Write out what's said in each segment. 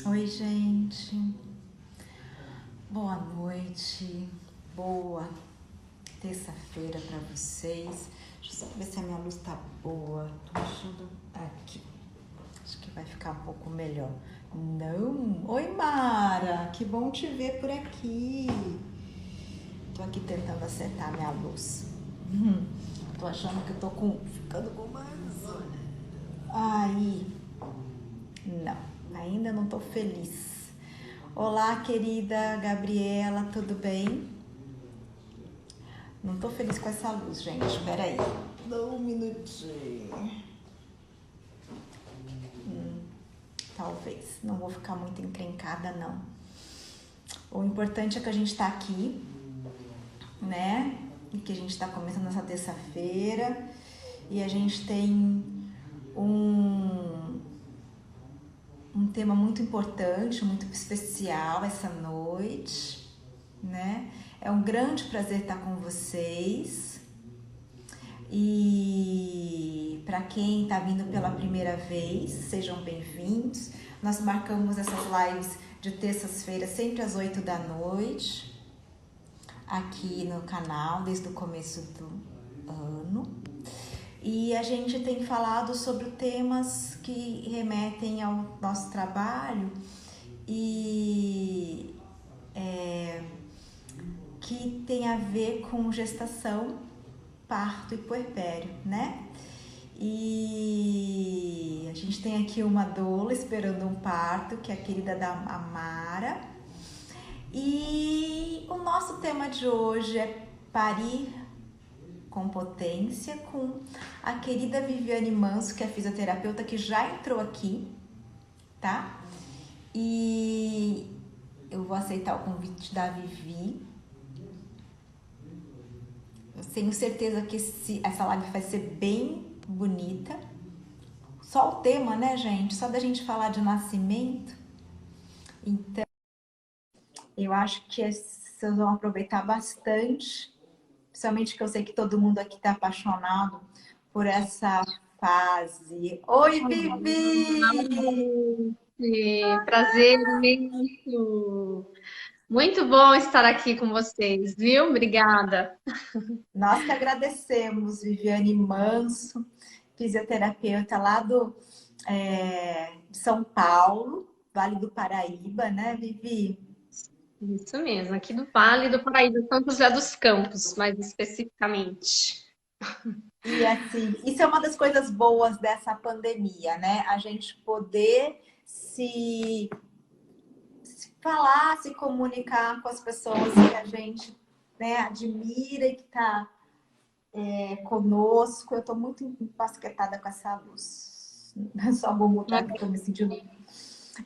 Oi, gente. Boa noite. Boa terça-feira para vocês. Deixa eu só ver se a minha luz tá boa. Tô achando aqui. Acho que vai ficar um pouco melhor. Não. Oi, Mara. Que bom te ver por aqui. Tô aqui tentando acertar a minha luz. Tô achando que eu tô ficando com mais. Aí, não, ainda não tô feliz. Olá, querida Gabriela, tudo bem? Não tô feliz com essa luz, gente. Peraí. Dá um minutinho. Talvez. Não vou ficar muito encrencada, não. O importante é que a gente tá aqui, né? E que a gente tá começando essa terça-feira. E a gente tem um, um tema muito importante, muito especial essa noite, né? É um grande prazer estar com vocês. E para quem está vindo pela primeira vez, sejam bem-vindos. Nós marcamos essas lives de terças-feiras sempre às 8 da noite, aqui no canal, desde o começo do ano. E a gente tem falado sobre temas que remetem ao nosso trabalho e que tem a ver com gestação, parto e puerpério, né? E a gente tem aqui uma doula esperando um parto, que é a querida da Amara. E o nosso tema de hoje é parir com potência, com a querida Viviane Manso, que é fisioterapeuta, que já entrou aqui, tá? E eu vou aceitar o convite da Vivi. Eu tenho certeza que essa live vai ser bem bonita. Só o tema, né, gente? Só da gente falar de nascimento. Então, eu acho que vocês vão aproveitar bastante. Principalmente que eu sei que todo mundo aqui está apaixonado por essa fase. Oi, Vivi! Prazer imenso. Muito bom estar aqui com vocês, viu? Obrigada. Nós que agradecemos, Viviane Manso, fisioterapeuta lá de São Paulo, Vale do Paraíba, né, Vivi? Isso mesmo, aqui do Vale do Paraíba, São José dos Campos, mais especificamente. E assim, isso é uma das coisas boas dessa pandemia, né? A gente poder se falar, se comunicar com as pessoas que a gente, né, admira e que está conosco. Eu estou muito encasquetada com essa luz. Só vou mutar que estou me sentindo.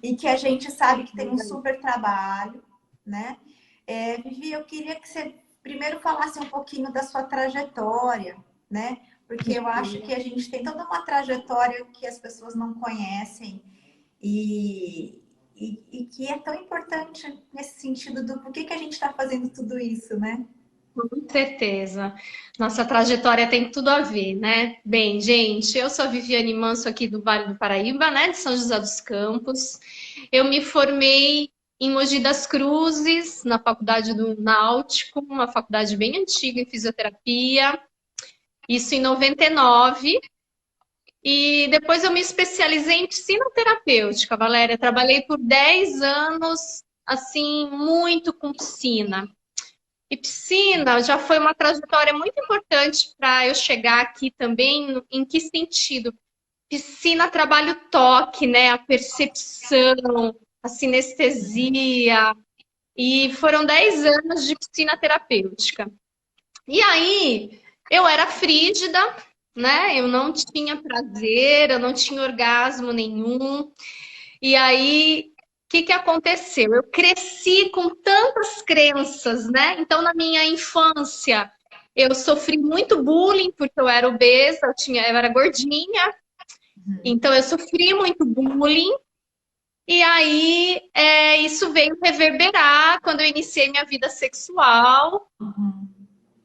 E que a gente sabe que tem um super trabalho, né? Vivi, eu queria que você primeiro falasse um pouquinho da sua trajetória, né? Porque eu acho que a gente tem toda uma trajetória que as pessoas não conhecem e que é tão importante nesse sentido do por que a gente está fazendo tudo isso, né? Com certeza. Nossa trajetória tem tudo a ver, né? Bem, gente, eu sou a Viviane Manso aqui do Vale do Paraíba, né? De São José dos Campos. Eu me formei em Mogi das Cruzes, na Faculdade do Náutico, uma faculdade bem antiga em fisioterapia. Isso em 99. E depois eu me especializei em piscina terapêutica, Valéria. Trabalhei por 10 anos, assim, muito com piscina. E piscina já foi uma trajetória muito importante para eu chegar aqui também. Em que sentido? Piscina trabalha o toque, né? A percepção, a sinestesia. E foram 10 anos de piscina terapêutica. E aí, eu era frígida, né? Eu não tinha prazer, eu não tinha orgasmo nenhum. E aí, o que que aconteceu? Eu cresci com tantas crenças, né? Então, na minha infância, eu sofri muito bullying porque eu era obesa, eu era gordinha. Então, eu sofri muito bullying. E aí, isso veio reverberar quando eu iniciei minha vida sexual. Uhum.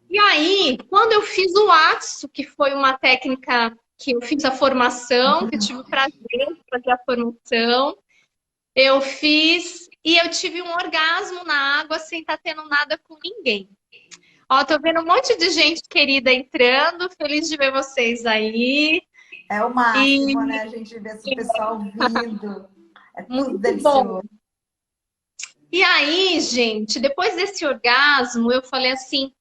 E aí, quando eu fiz o ATSO, que foi uma técnica que eu fiz a formação, que eu tive o prazer de fazer a formação, Eu fiz e eu tive um orgasmo na água sem estar tendo nada com ninguém. Ó, tô vendo um monte de gente querida entrando, feliz de ver vocês aí. É o E máximo, né? A gente vê esse pessoal vindo. É tudo muito bom. delicioso. E aí, gente, depois desse orgasmo, eu falei assim,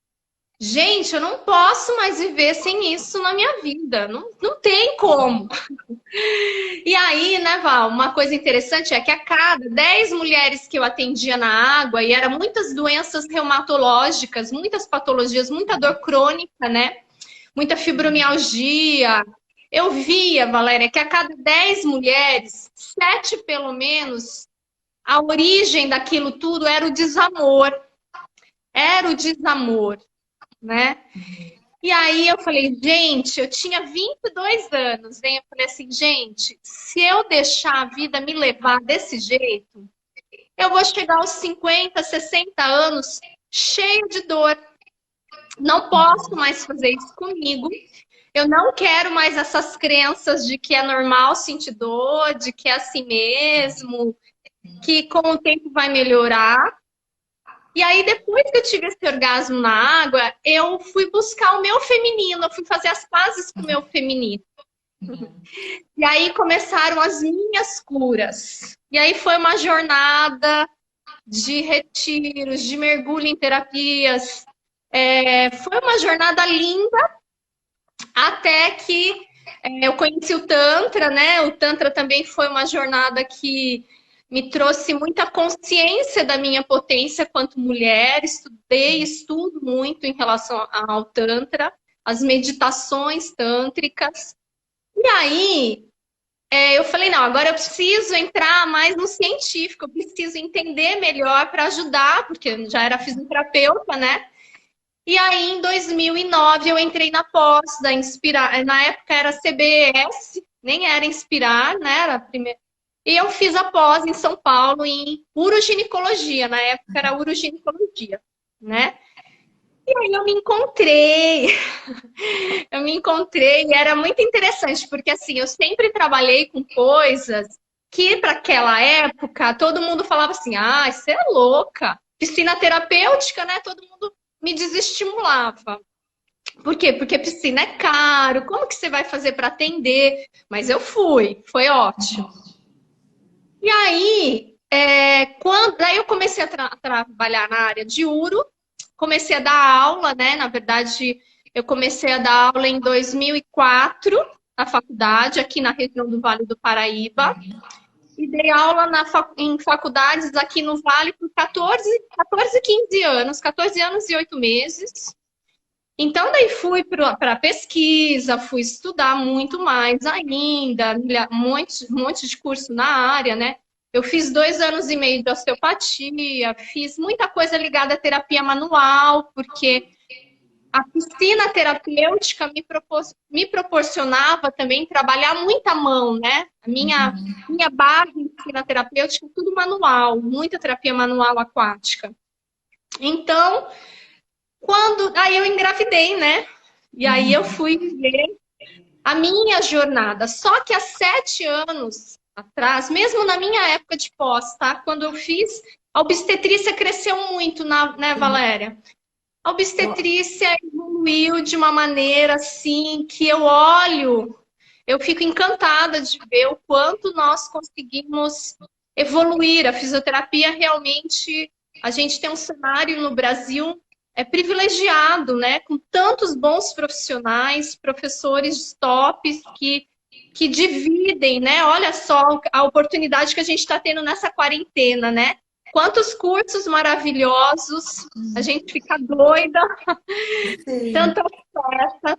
gente, eu não posso mais viver sem isso na minha vida. Não, não tem como. E aí, né, Val, uma coisa interessante é que a cada 10 mulheres que eu atendia na água, e eram muitas doenças reumatológicas, muitas patologias, muita dor crônica, né? Muita fibromialgia. Eu via, Valéria, que a cada 10 mulheres, 7 pelo menos, a origem daquilo tudo era o desamor. Era o desamor, né? E aí eu falei, gente, eu tinha 22 anos, né? Eu falei assim, gente, se eu deixar a vida me levar desse jeito, eu vou chegar aos 50, 60 anos cheio de dor. Não posso mais fazer isso comigo. Eu não quero mais essas crenças de que é normal sentir dor, de que é assim mesmo, que com o tempo vai melhorar. E aí, depois que eu tive esse orgasmo na água, eu fui buscar o meu feminino, eu fui fazer as pazes com o meu feminino. E aí começaram as minhas curas. E aí foi uma jornada de retiros, de mergulho em terapias. Foi uma jornada linda, até que eu conheci o Tantra, né? O Tantra também foi uma jornada que me trouxe muita consciência da minha potência quanto mulher. Estudei, estudo muito em relação ao Tantra, as meditações tântricas. E aí, eu falei, não, agora eu preciso entrar mais no científico, eu preciso entender melhor para ajudar, porque eu já era fisioterapeuta, né? E aí, em 2009, eu entrei na pós da Inspirar. Na época era CBS, nem era Inspirar, né? Era a primeira. E eu fiz a pós em São Paulo em uroginecologia. Na época era uroginecologia, né? E aí eu me encontrei. Eu me encontrei e era muito interessante, porque assim, eu sempre trabalhei com coisas que para aquela época todo mundo falava assim: "Ah, você é louca". Piscina terapêutica, né? Todo mundo me desestimulava. Por quê? Porque piscina é caro, como que você vai fazer para atender? Mas eu fui, foi ótimo. E aí, daí eu comecei a trabalhar na área de uro, comecei a dar aula, né? Na verdade, eu comecei a dar aula em 2004 na faculdade, aqui na região do Vale do Paraíba. E dei aula em faculdades aqui no Vale por 15 anos, 14 anos e 8 meses. Então, daí fui para pesquisa, fui estudar muito mais ainda, um monte de curso na área, né? Eu fiz 2 anos e meio de osteopatia, fiz muita coisa ligada à terapia manual, porque a piscina terapêutica me proporcionava também trabalhar muita mão, né? Minha base em piscina terapêutica é tudo manual, muita terapia manual aquática. Então, aí eu engravidei, né? E aí eu fui viver a minha jornada. Só que há 7 anos atrás, mesmo na minha época de pós, tá? Quando eu fiz, a obstetrícia cresceu muito, né, Valéria? A obstetrícia evoluiu de uma maneira assim que eu olho, eu fico encantada de ver o quanto nós conseguimos evoluir. A fisioterapia realmente, a gente tem um cenário no Brasil privilegiado, né? Com tantos bons profissionais, professores tops que dividem, né? Olha só a oportunidade que a gente está tendo nessa quarentena, né? Quantos cursos maravilhosos, a gente fica doida, Sim. tantas peças,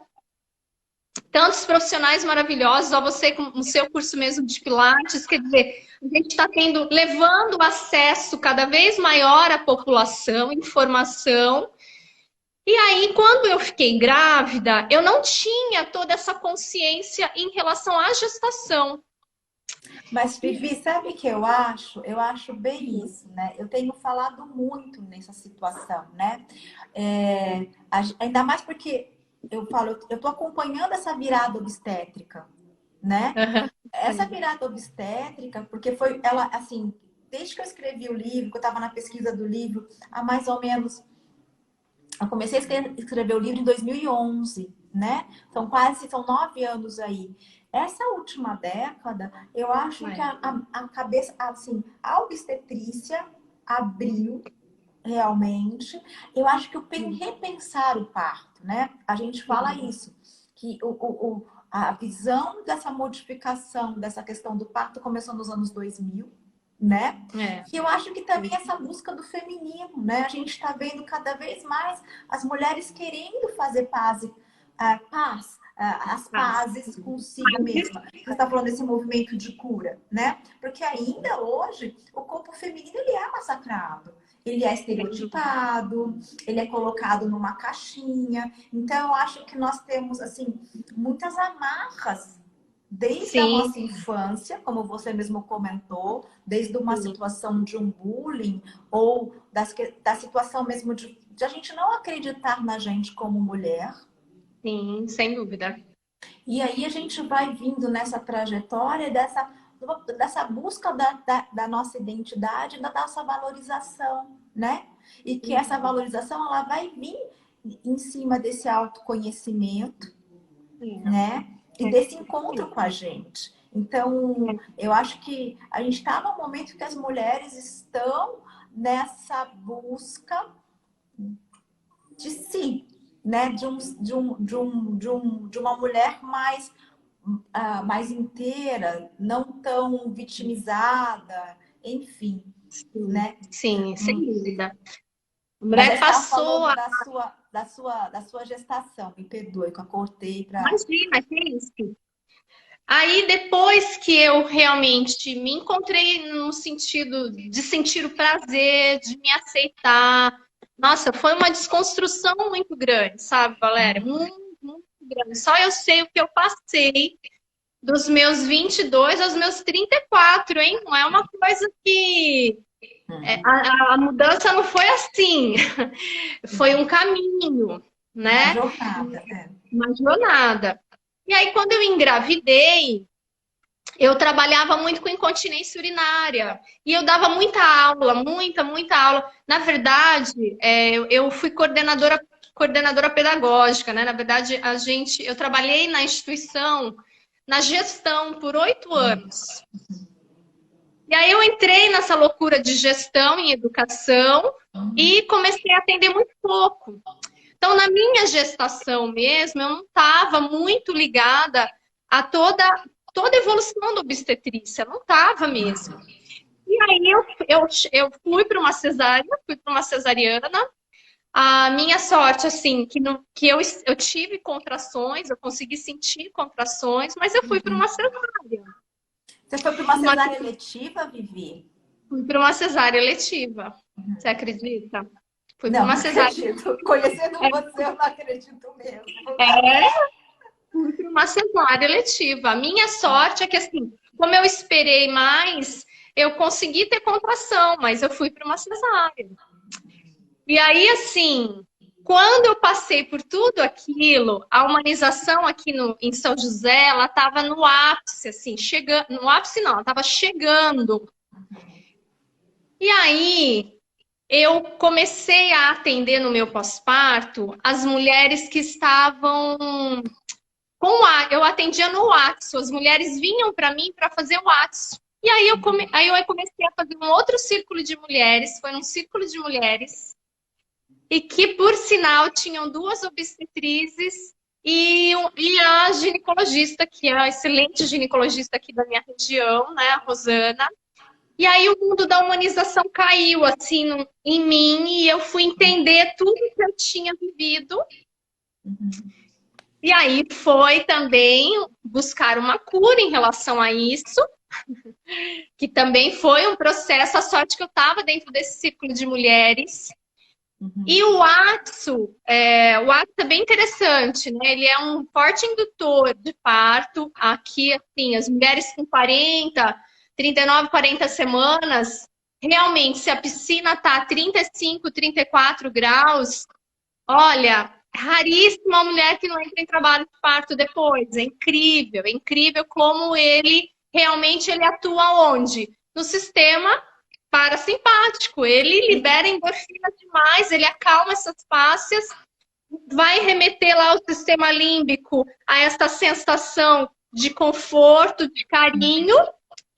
tantos profissionais maravilhosos, ó, você com o seu curso mesmo de Pilates, quer dizer, a gente está levando acesso cada vez maior à população, informação. E aí, quando eu fiquei grávida, eu não tinha toda essa consciência em relação à gestação. Mas, Vivi, sabe o que eu acho? Eu acho bem isso, né? Eu tenho falado muito nessa situação, né? Ainda mais porque eu falo, eu tô acompanhando essa virada obstétrica, né? Uhum. Essa virada obstétrica, porque foi ela, assim, desde que eu escrevi o livro, que eu estava na pesquisa do livro, há mais ou menos... Eu comecei a escrever o livro em 2011, né? São 9 anos aí. Essa última década, eu acho que a cabeça, assim, a obstetrícia abriu realmente. Eu acho que repensar o parto, né? A gente fala isso, que a visão dessa modificação, dessa questão do parto começou nos anos 2000, né? E eu acho que também essa busca do feminino, né? A gente está vendo cada vez mais as mulheres querendo fazer as pazes consigo mesma. Você está falando desse movimento de cura, né? Porque ainda hoje o corpo feminino ele é massacrado, ele é estereotipado, ele é colocado numa caixinha. Então eu acho que nós temos assim muitas amarras desde a nossa infância, como você mesmo comentou, desde uma situação de um bullying ou da situação mesmo de a gente não acreditar na gente como mulher. Sim, sem dúvida. E aí a gente vai vindo nessa trajetória dessa busca da nossa identidade, da nossa valorização, né? E que essa valorização ela vai vir em cima desse autoconhecimento, né? E desse encontro com a gente. Então, eu acho que a gente está num momento que as mulheres estão nessa busca de si, né? De uma mulher mais inteira, não tão vitimizada, enfim, né? Sim, sem dúvida. A Mas mulher você estava passou falando da sua gestação, me perdoe que eu cortei para... Imagina, que é isso. Aí, depois que eu realmente me encontrei no sentido de sentir o prazer, de me aceitar, nossa, foi uma desconstrução muito grande, sabe, Valéria? Muito, muito grande. Só eu sei o que eu passei dos meus 22 aos meus 34, hein? Não é uma coisa que... a mudança não foi assim. Foi um caminho, né? Uma jornada, Uma jornada. E aí, quando eu engravidei, eu trabalhava muito com incontinência urinária. E eu dava muita aula, muita aula. Na verdade, eu fui coordenadora pedagógica, né? Na verdade, eu trabalhei na instituição, na gestão, por 8 anos. E aí eu entrei nessa loucura de gestão em educação e comecei a atender muito pouco. Então, na minha gestação mesmo, eu não estava muito ligada a toda a evolução da obstetrícia, não estava mesmo. E aí eu fui para uma cesariana. A minha sorte, assim, que eu tive contrações, eu consegui sentir contrações, mas eu fui para uma cesárea. Você foi para uma cesárea eletiva, Vivi? Fui para uma cesárea eletiva. Você acredita? Fui para uma cesárea. Acredito. Conhecendo você, eu não acredito mesmo. Fui para uma cesárea eletiva. A minha sorte é que, assim, como eu esperei mais, eu consegui ter contração, mas eu fui para uma cesárea. E aí, assim, quando eu passei por tudo aquilo, a humanização aqui em São José, ela estava no ápice, assim, chegando. No ápice não, ela estava chegando. E aí, eu comecei a atender no meu pós-parto as mulheres que estavam eu atendia no WhatsApp, as mulheres vinham para mim para fazer o WhatsApp. E aí eu comecei a fazer um outro círculo de mulheres, foi um círculo de mulheres, e que, por sinal, tinham 2 obstetrizes e a ginecologista, que é a excelente ginecologista aqui da minha região, né, a Rosana. E aí o mundo da humanização caiu, assim, em mim, e eu fui entender tudo que eu tinha vivido. E aí foi também buscar uma cura em relação a isso, que também foi um processo, a sorte que eu estava dentro desse círculo de mulheres. E o AXO é bem interessante, né? Ele é um forte indutor de parto. Aqui, assim, as mulheres com 39, 40 semanas, realmente, se a piscina está a 35, 34 graus, olha, raríssima a mulher que não entra em trabalho de parto depois. É incrível como ele realmente atua onde? No sistema parasimpático. Ele libera endorfina demais, ele acalma essas fáscias, vai remeter lá o sistema límbico a essa sensação de conforto, de carinho,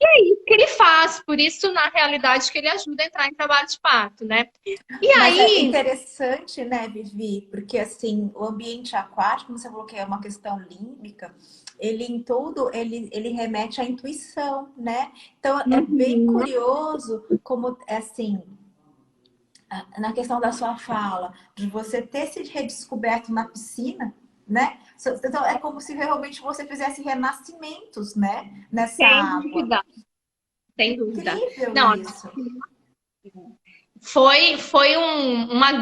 e é isso que ele faz. Por isso, na realidade, que ele ajuda a entrar em trabalho de parto, né? E Mas é aí, interessante, né, Vivi? Porque assim, o ambiente aquático, como você falou que é uma questão límbica, ele em tudo, ele remete à intuição, né? Então é bem uhum, curioso como assim, na questão da sua fala, de você ter se redescoberto na piscina, né? Então é como se realmente você fizesse renascimentos, né? Nessa sem água. dúvida, sem dúvida. Incrível Não, isso. foi um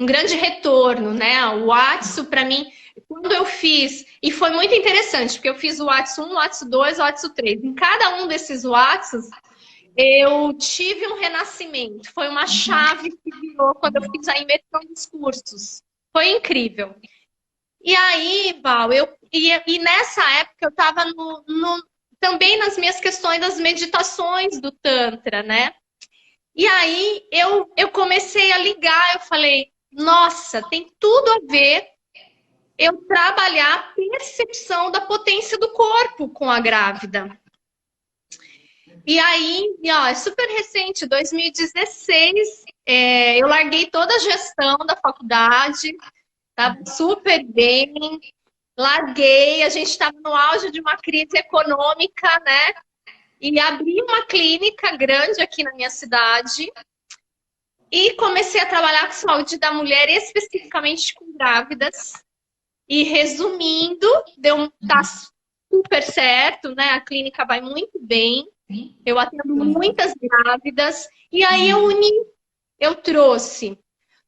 grande retorno, né? O Watsu, para mim, quando eu fiz, e foi muito interessante, porque eu fiz o Watsu 1, o Watsu 2, o Watsu 3. Em cada um desses Watsus, eu tive um renascimento. Foi uma chave que virou quando eu fiz a imersão dos cursos. Foi incrível. E aí, Val, e nessa época eu estava também nas minhas questões das meditações do Tantra, né? E aí eu comecei a ligar, eu falei, nossa, tem tudo a ver eu trabalhar a percepção da potência do corpo com a grávida. E aí, ó, é super recente, 2016, eu larguei toda a gestão da faculdade, tá super bem, larguei, a gente estava no auge de uma crise econômica, né? E abri uma clínica grande aqui na minha cidade. E comecei a trabalhar com saúde da mulher, especificamente com grávidas. E resumindo, tá super certo, né? A clínica vai muito bem. Eu atendo muitas grávidas. E aí eu trouxe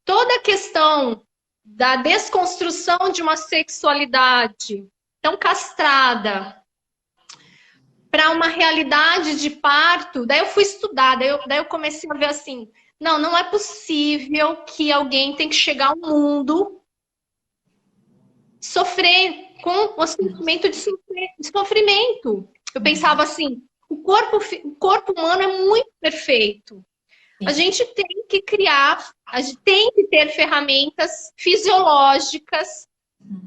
toda a questão da desconstrução de uma sexualidade tão castrada para uma realidade de parto. Daí eu fui estudar, daí eu comecei a ver assim, não é possível que alguém tem que chegar ao mundo sofrer com o sentimento de sofrimento. Eu pensava assim, o corpo humano é muito perfeito. A Sim. gente tem que criar, a gente tem que ter ferramentas fisiológicas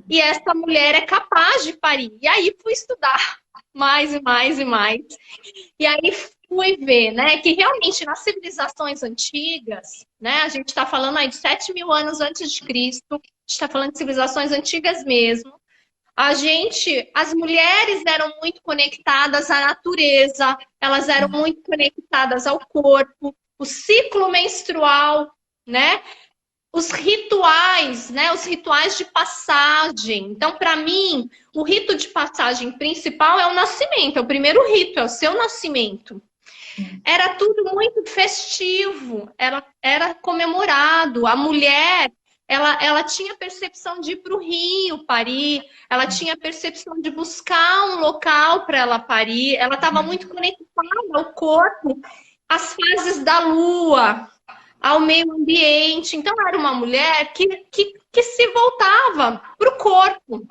e essa mulher é capaz de parir. E aí fui estudar mais e mais e mais. E aí fui ver, né, que realmente nas civilizações antigas, né, a gente está falando aí de 7.000 anos antes de Cristo, a gente está falando de civilizações antigas mesmo. As mulheres eram muito conectadas à natureza, elas eram muito conectadas ao corpo, o ciclo menstrual, né? Os rituais, né? Os rituais de passagem. Então, para mim, o rito de passagem principal é o nascimento, é o primeiro rito, é o seu nascimento. Era tudo muito festivo, era comemorado. A mulher, ela tinha percepção de ir para o rio parir, ela tinha percepção de buscar um local para ela parir, ela estava muito conectada ao corpo, às fases da lua, ao meio ambiente. Então, era uma mulher que se voltava para o corpo.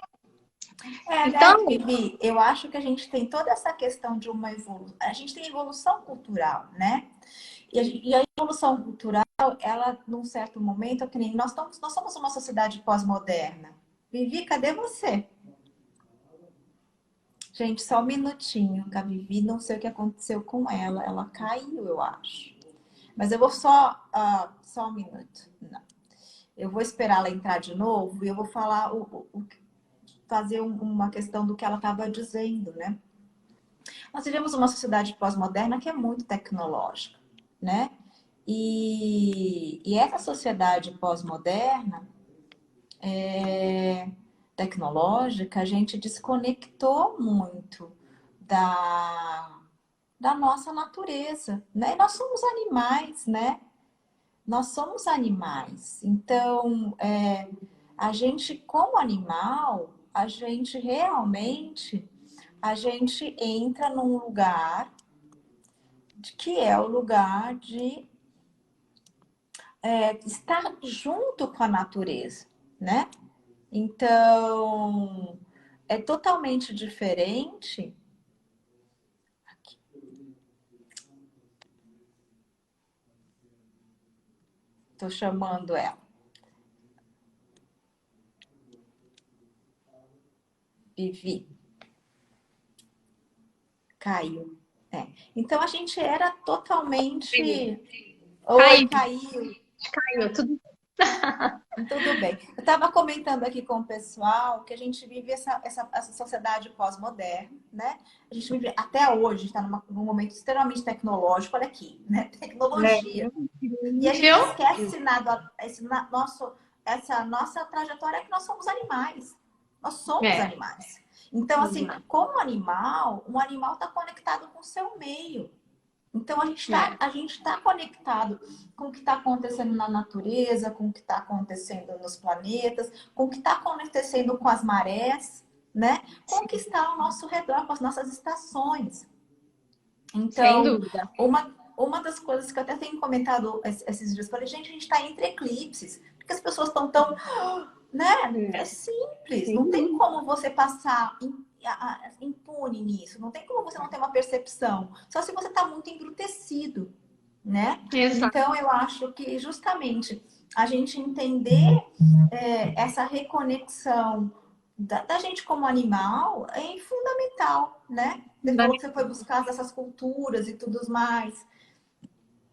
É, né, Então, Vivi? Eu acho que a gente tem toda essa questão de uma evolução. A gente tem evolução cultural, né? E a evolução cultural, ela, num certo momento, é que nem nós somos uma sociedade pós-moderna. Vivi, cadê você? Gente, só um minutinho, que a Vivi, não sei o que aconteceu com ela. Ela caiu, eu acho. Mas eu vou só um minuto. Não. Eu vou esperar ela entrar de novo e eu vou falar fazer uma questão do que ela estava dizendo, né? Nós vivemos uma sociedade pós-moderna que é muito tecnológica, né? E essa sociedade pós-moderna, tecnológica, a gente desconectou muito da, da nossa natureza, né? E nós somos animais, né? Nós somos animais. Então, a gente, como animal, a gente entra num lugar que é o lugar de estar junto com a natureza, né? Então, é totalmente diferente. Tô chamando ela. Vivi. Caiu. É. Então a gente era totalmente. Oi, Caiu, caiu. caiu, tudo. Tudo bem. Eu estava comentando aqui com o pessoal que a gente vive essa sociedade pós-moderna, né? A gente vive até hoje, está num momento extremamente tecnológico, olha aqui, né? É, Tecnologia. E a gente incrível. esquece nada, essa nossa trajetória é que nós somos animais. Nós somos É, animais. Então, assim, como animal, um animal está conectado com o seu meio. Então, é. a gente tá conectado com o que está acontecendo na natureza, com o que está acontecendo nos planetas, com o que está acontecendo com as marés, né? Com o que está ao nosso redor, com as nossas estações. Sem Então, dúvida. uma das coisas que eu até tenho comentado esses dias, falei, gente, a gente está entre eclipses, porque as pessoas estão tão, né? É É, simples, não tem sim. como você passar impune nisso, não tem como você não ter uma percepção, só se você está muito embrutecido, né? Exato. Então, eu acho que justamente a gente entender essa reconexão da gente como animal é fundamental, né? Você falou que você foi buscar essas culturas e tudo mais.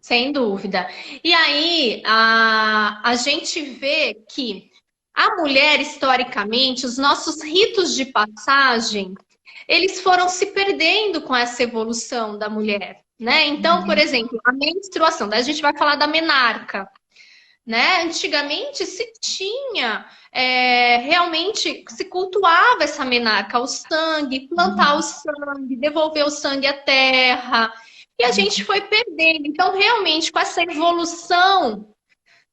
Sem dúvida. E aí, a gente vê que a mulher, historicamente, os nossos ritos de passagem, eles foram se perdendo com essa evolução da mulher, né? Então, por exemplo, a menstruação, daí a gente vai falar da menarca, né? Antigamente se tinha, realmente, se cultuava essa menarca, o sangue, plantar o sangue, devolver o sangue à terra, e a gente foi perdendo. Então, realmente, com essa evolução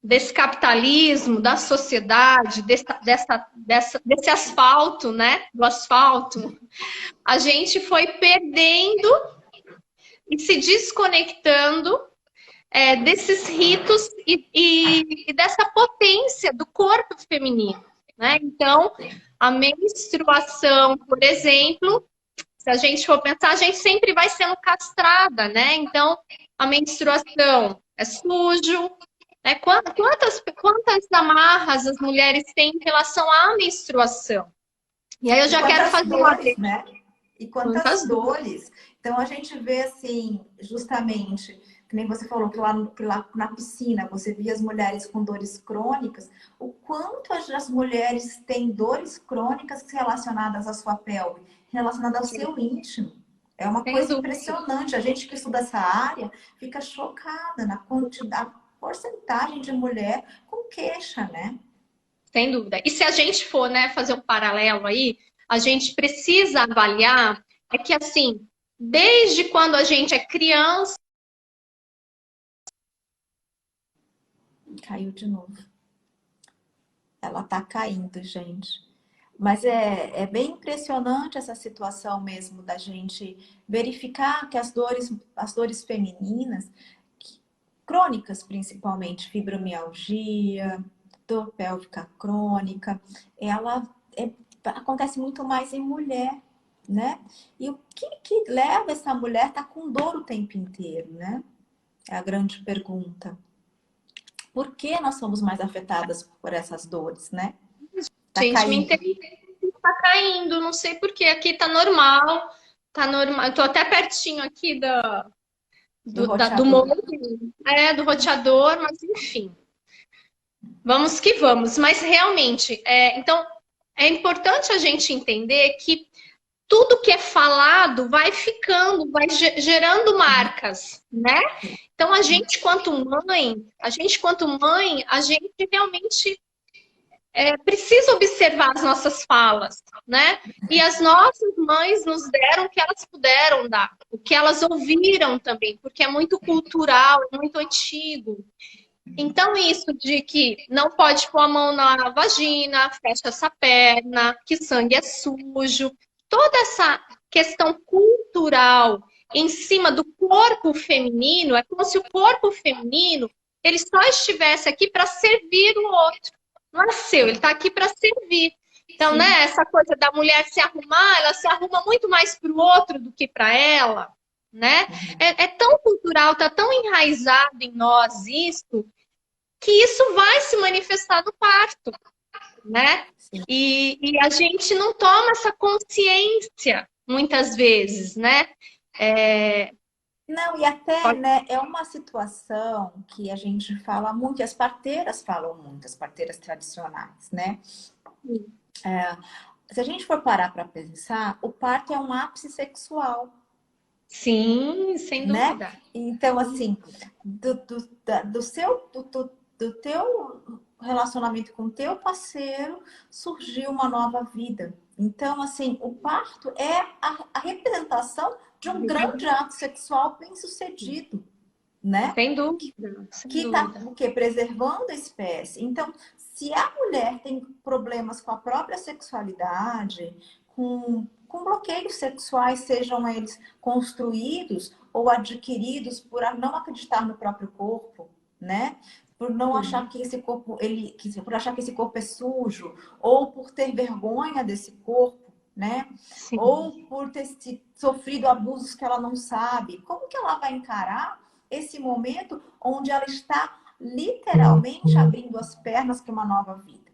desse capitalismo, da sociedade, desse asfalto, né? Do asfalto, a gente foi perdendo e se desconectando desses ritos e dessa potência do corpo feminino, né? Então, a menstruação, por exemplo, se a gente for pensar, a gente sempre vai sendo castrada, né? Então, a menstruação é sujo, né? Quantas amarras as mulheres têm em relação à menstruação? E aí eu E já quero quantas fazer uma dores, né? E quantas muitas dúvidas. dores. Então a gente vê assim, justamente, que nem você falou que lá na piscina você via as mulheres com dores crônicas, o quanto as mulheres têm dores crônicas relacionadas à sua pelve, relacionadas ao seu íntimo. É uma Sem coisa dúvida. impressionante. A gente que estuda essa área fica chocada na quantidade, porcentagem de mulher com queixa, né? Sem dúvida. E se a gente for, né, fazer um paralelo aí, a gente precisa avaliar é que assim, desde quando a gente é criança, Caiu de novo. Ela tá caindo, gente. Mas é bem impressionante essa situação mesmo da gente verificar que as dores femininas, crônicas principalmente, fibromialgia, dor pélvica crônica, ela acontece muito mais em mulher, né? E o que leva essa mulher a estar com dor o tempo inteiro, né? É a grande pergunta. Por que nós somos mais afetadas por essas dores, né? Tá gente, me caindo. interessa, tá caindo, não sei por quê. Aqui tá normal, tá normal. Eu tô até pertinho aqui Do do roteador. modem, do roteador, mas enfim. Vamos que vamos. Mas realmente, então, é importante a gente entender que tudo que é falado vai ficando, vai gerando marcas, né? Então a gente realmente precisa observar as nossas falas, né? E as nossas mães nos deram o que elas puderam dar, o que elas ouviram também, porque é muito cultural, é muito antigo. Então, isso de que não pode pôr a mão na vagina, fecha essa perna, que sangue é sujo, toda essa questão cultural em cima do corpo feminino, é como se o corpo feminino ele só estivesse aqui para servir o outro. Não é seu, ele está aqui para servir. Então, Sim. né, essa coisa da mulher se arrumar, ela se arruma muito mais para o outro do que para ela, né? É tão cultural, tá tão enraizado em nós isso, que isso vai se manifestar no parto, né? Sim. E a gente não toma essa consciência, muitas vezes, né? Não, e até, né, é uma situação que a gente fala muito, e as parteiras falam muito, as parteiras tradicionais, né? Se a gente for parar para pensar, o parto é um ápice sexual, Sim, sem né? dúvida. Então, assim, do teu relacionamento com o teu parceiro surgiu uma nova vida. Então, assim, o parto é a representação de um grande ato sexual bem-sucedido, né? Sem dúvida, sem Que está dúvida. o quê? Preservando a espécie. Então, se a mulher tem problemas com a própria sexualidade, com bloqueios sexuais, sejam eles construídos ou adquiridos por não acreditar no próprio corpo, né? Por não achar que esse corpo, por achar que esse corpo é sujo, ou por ter vergonha desse corpo, né? Sim. Ou por ter sofrido abusos que ela não sabe. Como que ela vai encarar esse momento onde ela está literalmente abrindo as pernas para uma nova vida?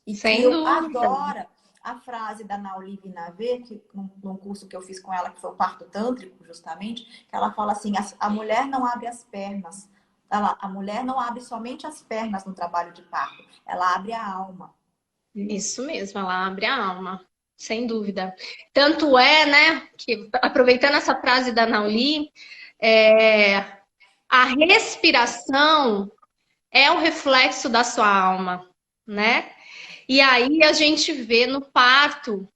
E que Sem eu dúvida. adoro a frase da Nauli Vinavê, que num curso que eu fiz com ela, que foi o parto tântrico, justamente, que ela fala assim, a mulher não abre as pernas, a mulher não abre somente as pernas no trabalho de parto, ela abre a alma. Isso mesmo, ela abre a alma, sem dúvida. Tanto é, né, que aproveitando essa frase da Nauli, a respiração é o reflexo da sua alma, né? E aí a gente vê no parto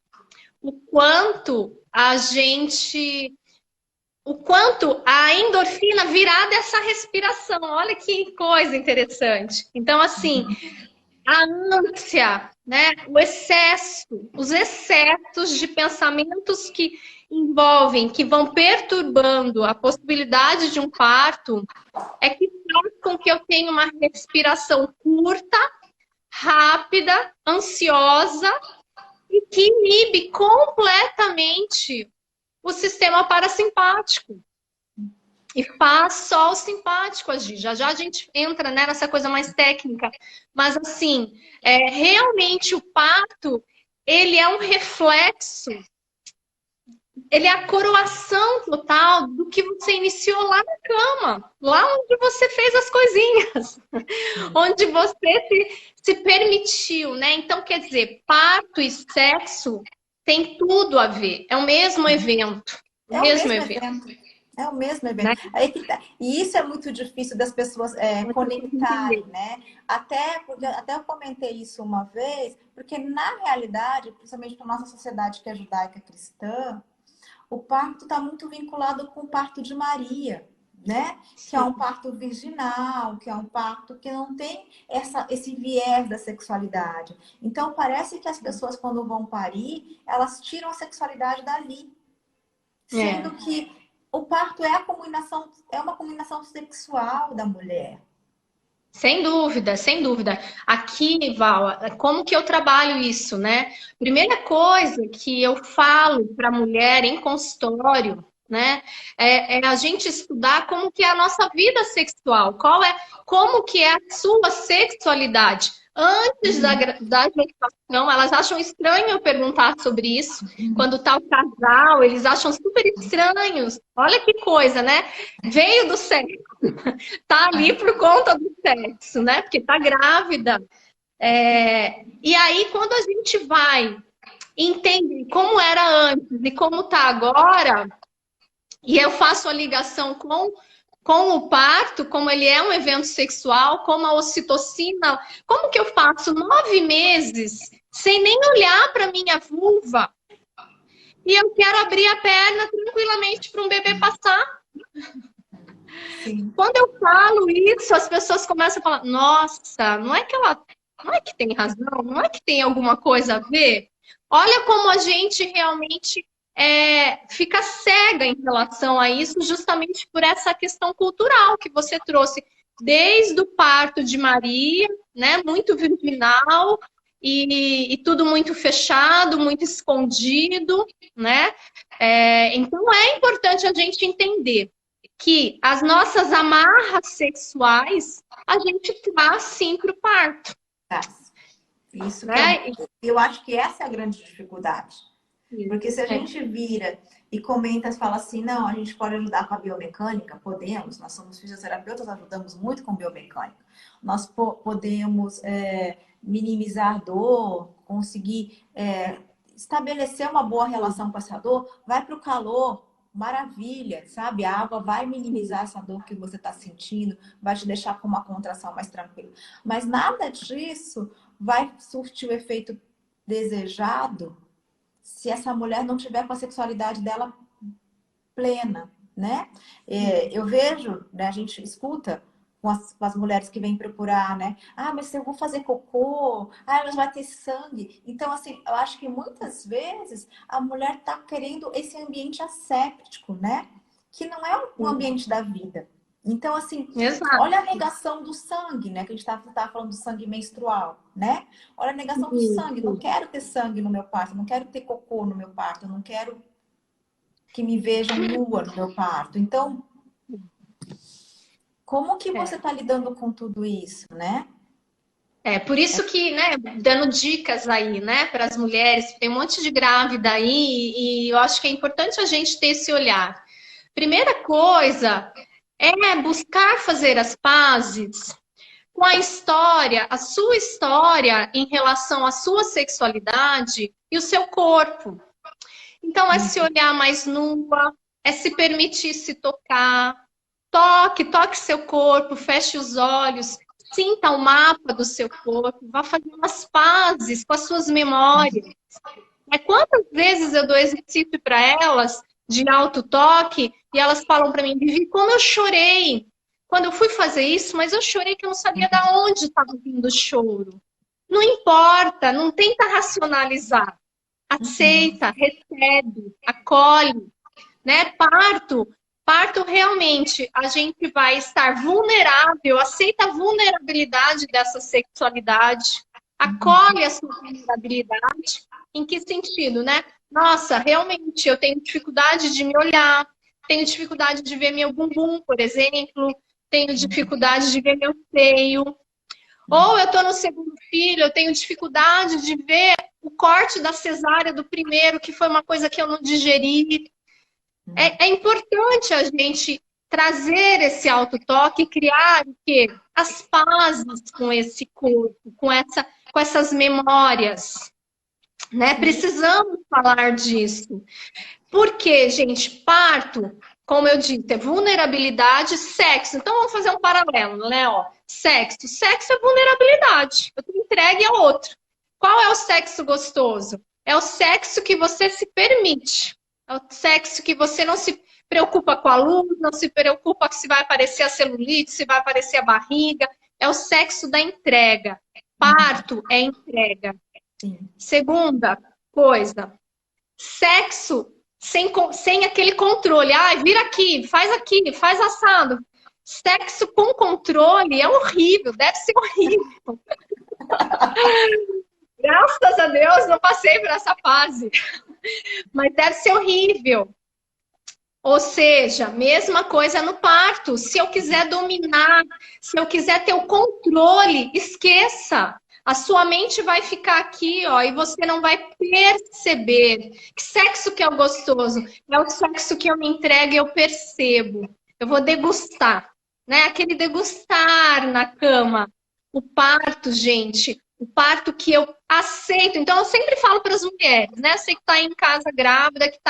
o quanto a endorfina virá dessa respiração. Olha que coisa interessante. Então, assim, a ânsia, né? O excesso, os excessos de pensamentos que envolvem, que vão perturbando a possibilidade de um parto, é que faz com que eu tenha uma respiração curta, rápida, ansiosa e que inibe completamente o sistema parasimpático. E faz só o simpático agir. Já já a gente entra, né, nessa coisa mais técnica. Mas, assim, realmente o parto, ele é um reflexo, ele é a coroação total do que você iniciou lá na cama, lá onde você fez as coisinhas, onde você se permitiu, né? Então, quer dizer, parto e sexo tem tudo a ver. É o mesmo evento. O É o mesmo mesmo evento. evento. É o mesmo Né? evento. Aí que tá. E isso é muito difícil das pessoas conectarem, né? Até eu comentei isso uma vez, porque na realidade, principalmente para nossa sociedade que é judaica cristã, o parto está muito vinculado com o parto de Maria, né? Que é um parto virginal, que é um parto que não tem esse viés da sexualidade. Então parece que as pessoas, quando vão parir, elas tiram a sexualidade dali. Sendo que o parto é uma combinação sexual da mulher. Sem dúvida, sem dúvida. Aqui, Val, como que eu trabalho isso, né? Primeira coisa que eu falo para a mulher em consultório, né, é a gente estudar como que é a nossa vida sexual, como que é a sua sexualidade. Antes da gestação, elas acham estranho eu perguntar sobre isso. Quando tá o casal, eles acham super estranhos. Olha que coisa, né? Veio do sexo. Tá ali por conta do sexo, né? Porque tá grávida. E aí, quando a gente vai entender como era antes e como tá agora, e eu faço a ligação com o parto, como ele é um evento sexual, como a ocitocina, como que eu faço 9 meses sem nem olhar para minha vulva e eu quero abrir a perna tranquilamente para um bebê passar? Sim. Quando eu falo isso, as pessoas começam a falar: nossa, não é que tem razão, não é que tem alguma coisa a ver? Olha como a gente realmente fica cega em relação a isso, justamente por essa questão cultural que você trouxe, desde o parto de Maria, né, muito virginal e tudo muito fechado, muito escondido, né? Então é importante a gente entender que as nossas amarras sexuais a gente traz sim para o parto, Tá. Isso que né? eu acho que essa é a grande dificuldade. Porque se a É. gente vira e comenta, fala assim, não, a gente pode ajudar com a biomecânica, podemos, nós somos fisioterapeutas, ajudamos muito com biomecânica. Nós podemos minimizar dor, conseguir estabelecer uma boa relação com essa dor, vai para o calor, maravilha, sabe? A água vai minimizar essa dor que você está sentindo, vai te deixar com uma contração mais tranquila. Mas nada disso vai surtir o efeito desejado se essa mulher não tiver com a sexualidade dela plena, né? Eu vejo, né, a gente escuta com as mulheres que vêm procurar, né? Ah, mas se eu vou fazer cocô, ah, mas vai ter sangue. Então, assim, eu acho que muitas vezes a mulher tá querendo esse ambiente asséptico, né? Que não é um ambiente da vida. Então, assim, Exato. olha a negação do sangue, né? Que a gente tava falando do sangue menstrual, né? Olha a negação do sangue. Não quero ter sangue no meu parto, não quero ter cocô no meu parto, não quero que me vejam nua no meu parto. Então, como que você está lidando com tudo isso, né? Por isso que, né, dando dicas aí, né, para as mulheres, tem um monte de grávida aí, e eu acho que é importante a gente ter esse olhar. Primeira coisa é buscar fazer as pazes com a história, a sua história em relação à sua sexualidade e o seu corpo. Então, é se olhar mais nua, é se permitir se tocar. Toque seu corpo, feche os olhos, sinta o mapa do seu corpo, vá fazer umas pazes com as suas memórias. Quantas vezes eu dou exercício para elas de autotoque e elas falam para mim, Vivi, como eu chorei quando eu fui fazer isso, mas eu chorei que eu não sabia de onde estava vindo o choro. Não importa, não tenta racionalizar. Aceita, recebe, acolhe, né? Parto realmente, a gente vai estar vulnerável, aceita a vulnerabilidade dessa sexualidade, acolhe a sua vulnerabilidade. Em que sentido, né? Nossa, realmente eu tenho dificuldade de me olhar, tenho dificuldade de ver meu bumbum, por exemplo, tenho dificuldade de ver meu seio. Ou eu tô no segundo filho, eu tenho dificuldade de ver o corte da cesárea do primeiro, que foi uma coisa que eu não digeri. É importante a gente trazer esse autotoque e criar o quê? As pazes com esse corpo, com essas memórias. Né? Precisamos falar disso. Porque, gente, parto, como eu disse, é vulnerabilidade, sexo. Então vamos fazer um paralelo, né? Ó, sexo. Sexo é vulnerabilidade. Eu tô entregue a outro. Qual é o sexo gostoso? É o sexo que você se permite. É o sexo que você não se preocupa com a luz, não se preocupa se vai aparecer a celulite, se vai aparecer a barriga. É o sexo da entrega. Parto é entrega. Sim. Segunda coisa, sexo sem aquele controle. Ah, vira aqui, faz assado. Sexo com controle é horrível, deve ser horrível. Graças a Deus não passei por essa fase. Mas deve ser horrível. Ou seja, mesma coisa no parto. Se eu quiser dominar, se eu quiser ter o controle, esqueça. A sua mente vai ficar aqui, ó, e você não vai perceber. Que sexo que é o gostoso? É o sexo que eu me entrego e eu percebo. Eu vou degustar, né? Aquele degustar na cama. O parto, gente, o parto que eu aceito. Então, eu sempre falo para as mulheres, né? Você que está em casa grávida, que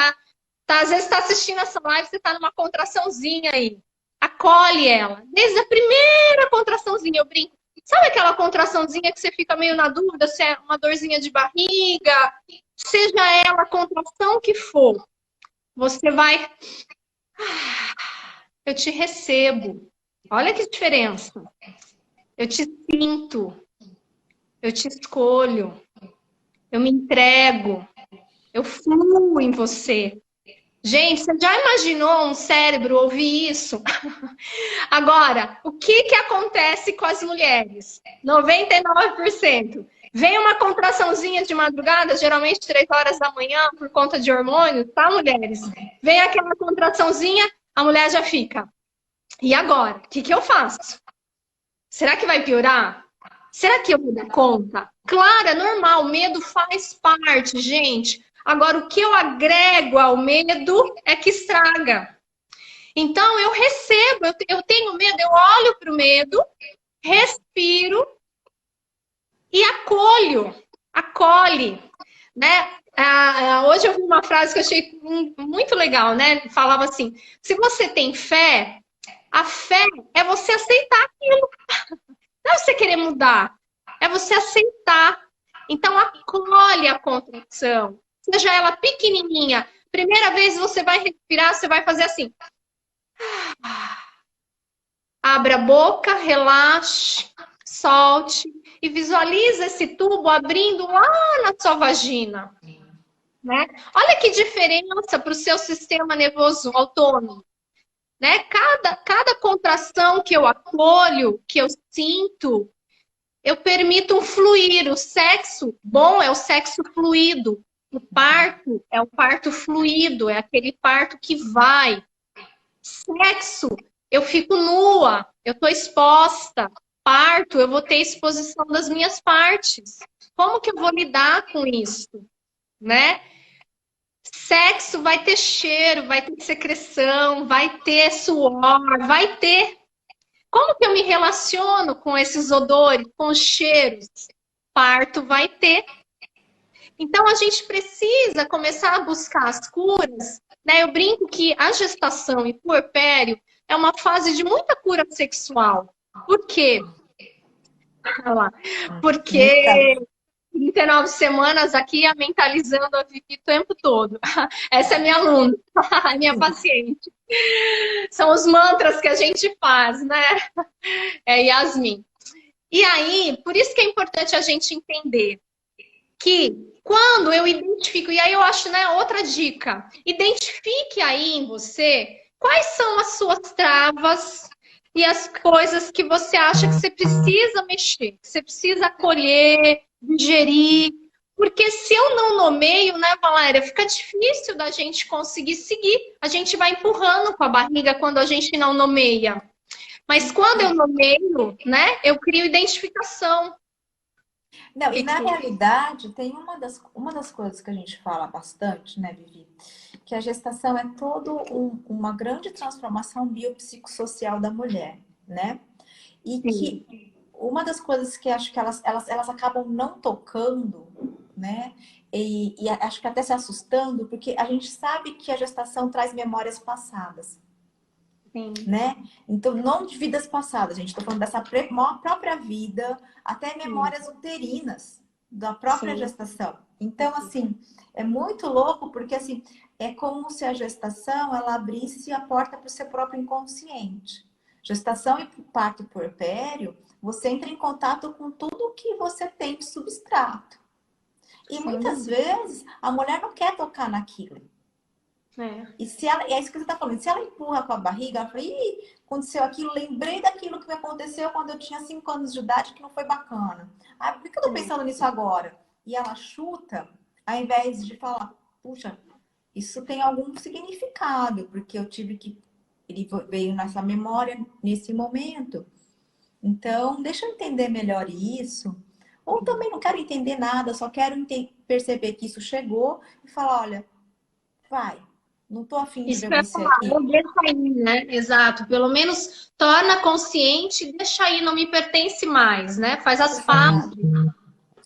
às vezes está assistindo essa live, você está numa contraçãozinha aí. Acolhe ela. Desde a primeira contraçãozinha, eu brinco. Sabe aquela contraçãozinha que você fica meio na dúvida se é uma dorzinha de barriga? Seja ela a contração que for, você vai... Eu te recebo. Olha que diferença. Eu te sinto. Eu te escolho. Eu me entrego. Eu fluo em você. Gente, você já imaginou um cérebro ouvir isso? Agora, o que acontece com as mulheres? 99%. Vem uma contraçãozinha de madrugada, geralmente 3 horas da manhã, por conta de hormônio, tá, mulheres? Vem aquela contraçãozinha, a mulher já fica. E agora? O que que eu faço? Será que vai piorar? Será que eu vou dar conta? Claro, é normal, o medo faz parte, gente. Agora, o que eu agrego ao medo é que estraga. Então, eu recebo, eu tenho medo, eu olho para o medo, respiro e acolhe, né? Hoje eu vi uma frase que eu achei muito legal, né? Falava assim: se você tem fé, a fé é você aceitar aquilo, não é você querer mudar, é você aceitar. Então, acolhe a contração, seja ela pequenininha. Primeira vez você vai respirar, você vai fazer assim. Abra a boca, relaxe, solte e visualize esse tubo abrindo lá na sua vagina, né? Olha que diferença para o seu sistema nervoso autônomo, né? Cada contração que eu acolho, que eu sinto, eu permito um fluir. O sexo bom é o sexo fluido. O parto é o parto fluido, é aquele parto que vai. Sexo, eu fico nua, eu estou exposta. Parto, eu vou ter exposição das minhas partes. Como que eu vou lidar com isso, né? Sexo vai ter cheiro, vai ter secreção, vai ter suor, vai ter. Como que eu me relaciono com esses odores, com os cheiros? Parto vai ter. Então a gente precisa começar a buscar as curas, né? Eu brinco que a gestação e puerpério é uma fase de muita cura sexual. Por quê? Olha lá. Eita. Porque 39 semanas aqui a mentalizando a Vivi o tempo todo. Essa é minha aluna, minha paciente. São os mantras que a gente faz, né? É Yasmin. E aí, por isso que é importante a gente entender que quando eu identifico, e aí eu acho, né, outra dica, identifique aí em você quais são as suas travas e as coisas que você acha que você precisa mexer, que você precisa acolher, digerir, porque se eu não nomeio, né, Valéria, fica difícil da gente conseguir seguir. A gente vai empurrando com a barriga quando a gente não nomeia. Mas quando eu nomeio, né, eu crio identificação. Não, e na realidade, tem uma das coisas que a gente fala bastante, né, Vivi? Que a gestação é uma grande transformação biopsicossocial da mulher, né? E Sim. que uma das coisas que acho que elas acabam não tocando, né? E acho que até se assustando, porque a gente sabe que a gestação traz memórias passadas. Sim. Né? Então, não de vidas passadas, a gente está falando dessa própria vida, até memórias uterinas da própria Sim. gestação. Então, assim, é muito louco porque, assim, é como se a gestação, ela abrisse a porta para o seu próprio inconsciente. Gestação e parto puerpério, você entra em contato com tudo que você tem de substrato. E muitas vezes, a mulher não quer tocar naquilo. E se ela, é isso que você está falando, se ela empurra com a barriga, ela fala, ih, aconteceu aquilo, lembrei daquilo que me aconteceu quando eu tinha 5 anos de idade, que não foi bacana. Ah, por que eu tô pensando nisso agora? E ela chuta, ao invés de falar, puxa, isso tem algum significado, porque eu tive que. Ele veio nessa memória, nesse momento. Então, deixa eu entender melhor isso. Ou também não quero entender nada, só quero perceber que isso chegou e falar, olha, vai. Não tô afim de Isso ver que eu ia você falar, aqui. eu deixo aí, né? Exato. Pelo menos torna consciente, deixa aí, não me pertence mais, né? Faz as pazes, Exato.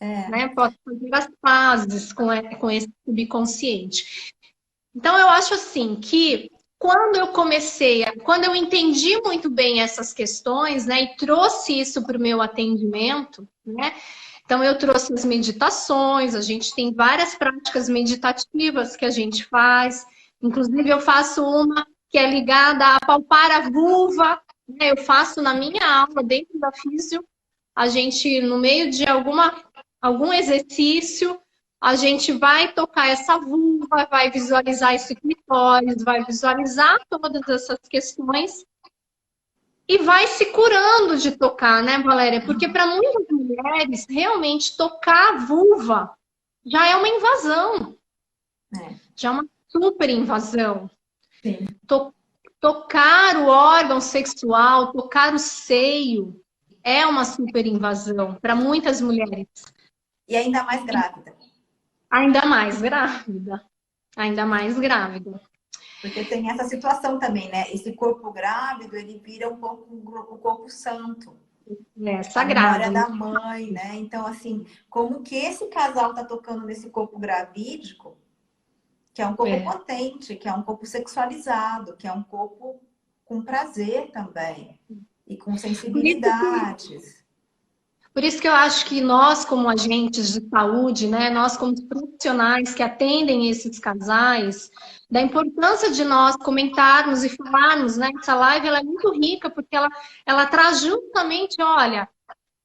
É. né? Pode fazer as pazes com esse subconsciente. Então, eu acho assim que quando eu entendi muito bem essas questões, né, e trouxe isso para o meu atendimento, né? Então, eu trouxe as meditações, a gente tem várias práticas meditativas que a gente faz, inclusive eu faço uma que é ligada a palpar a vulva, né? Eu faço na minha aula, dentro da físio, a gente, no meio de algum exercício, a gente vai tocar essa vulva, vai visualizar esse clitóris, vai visualizar todas essas questões e vai se curando de tocar, né, Valéria? Porque para muitas mulheres, realmente tocar a vulva já é uma invasão, já é uma super invasão. Sim. Tocar o órgão sexual, tocar o seio, é uma super invasão para muitas mulheres. E ainda mais grávida. Ainda mais grávida. Ainda mais grávida. Porque tem essa situação também, né? Esse corpo grávido, ele vira um pouco o corpo santo. É, A memória sagrado. da mãe, né? Então, assim, como que esse casal tá tocando nesse corpo gravídico, que é um corpo É. potente, que é um corpo sexualizado, que é um corpo com prazer também, e com Por isso que sensibilidades. Por isso que eu acho que nós, como agentes de saúde, né, nós como profissionais que atendem esses casais, da importância de nós comentarmos e falarmos, né? Essa live ela é muito rica porque ela traz justamente, olha,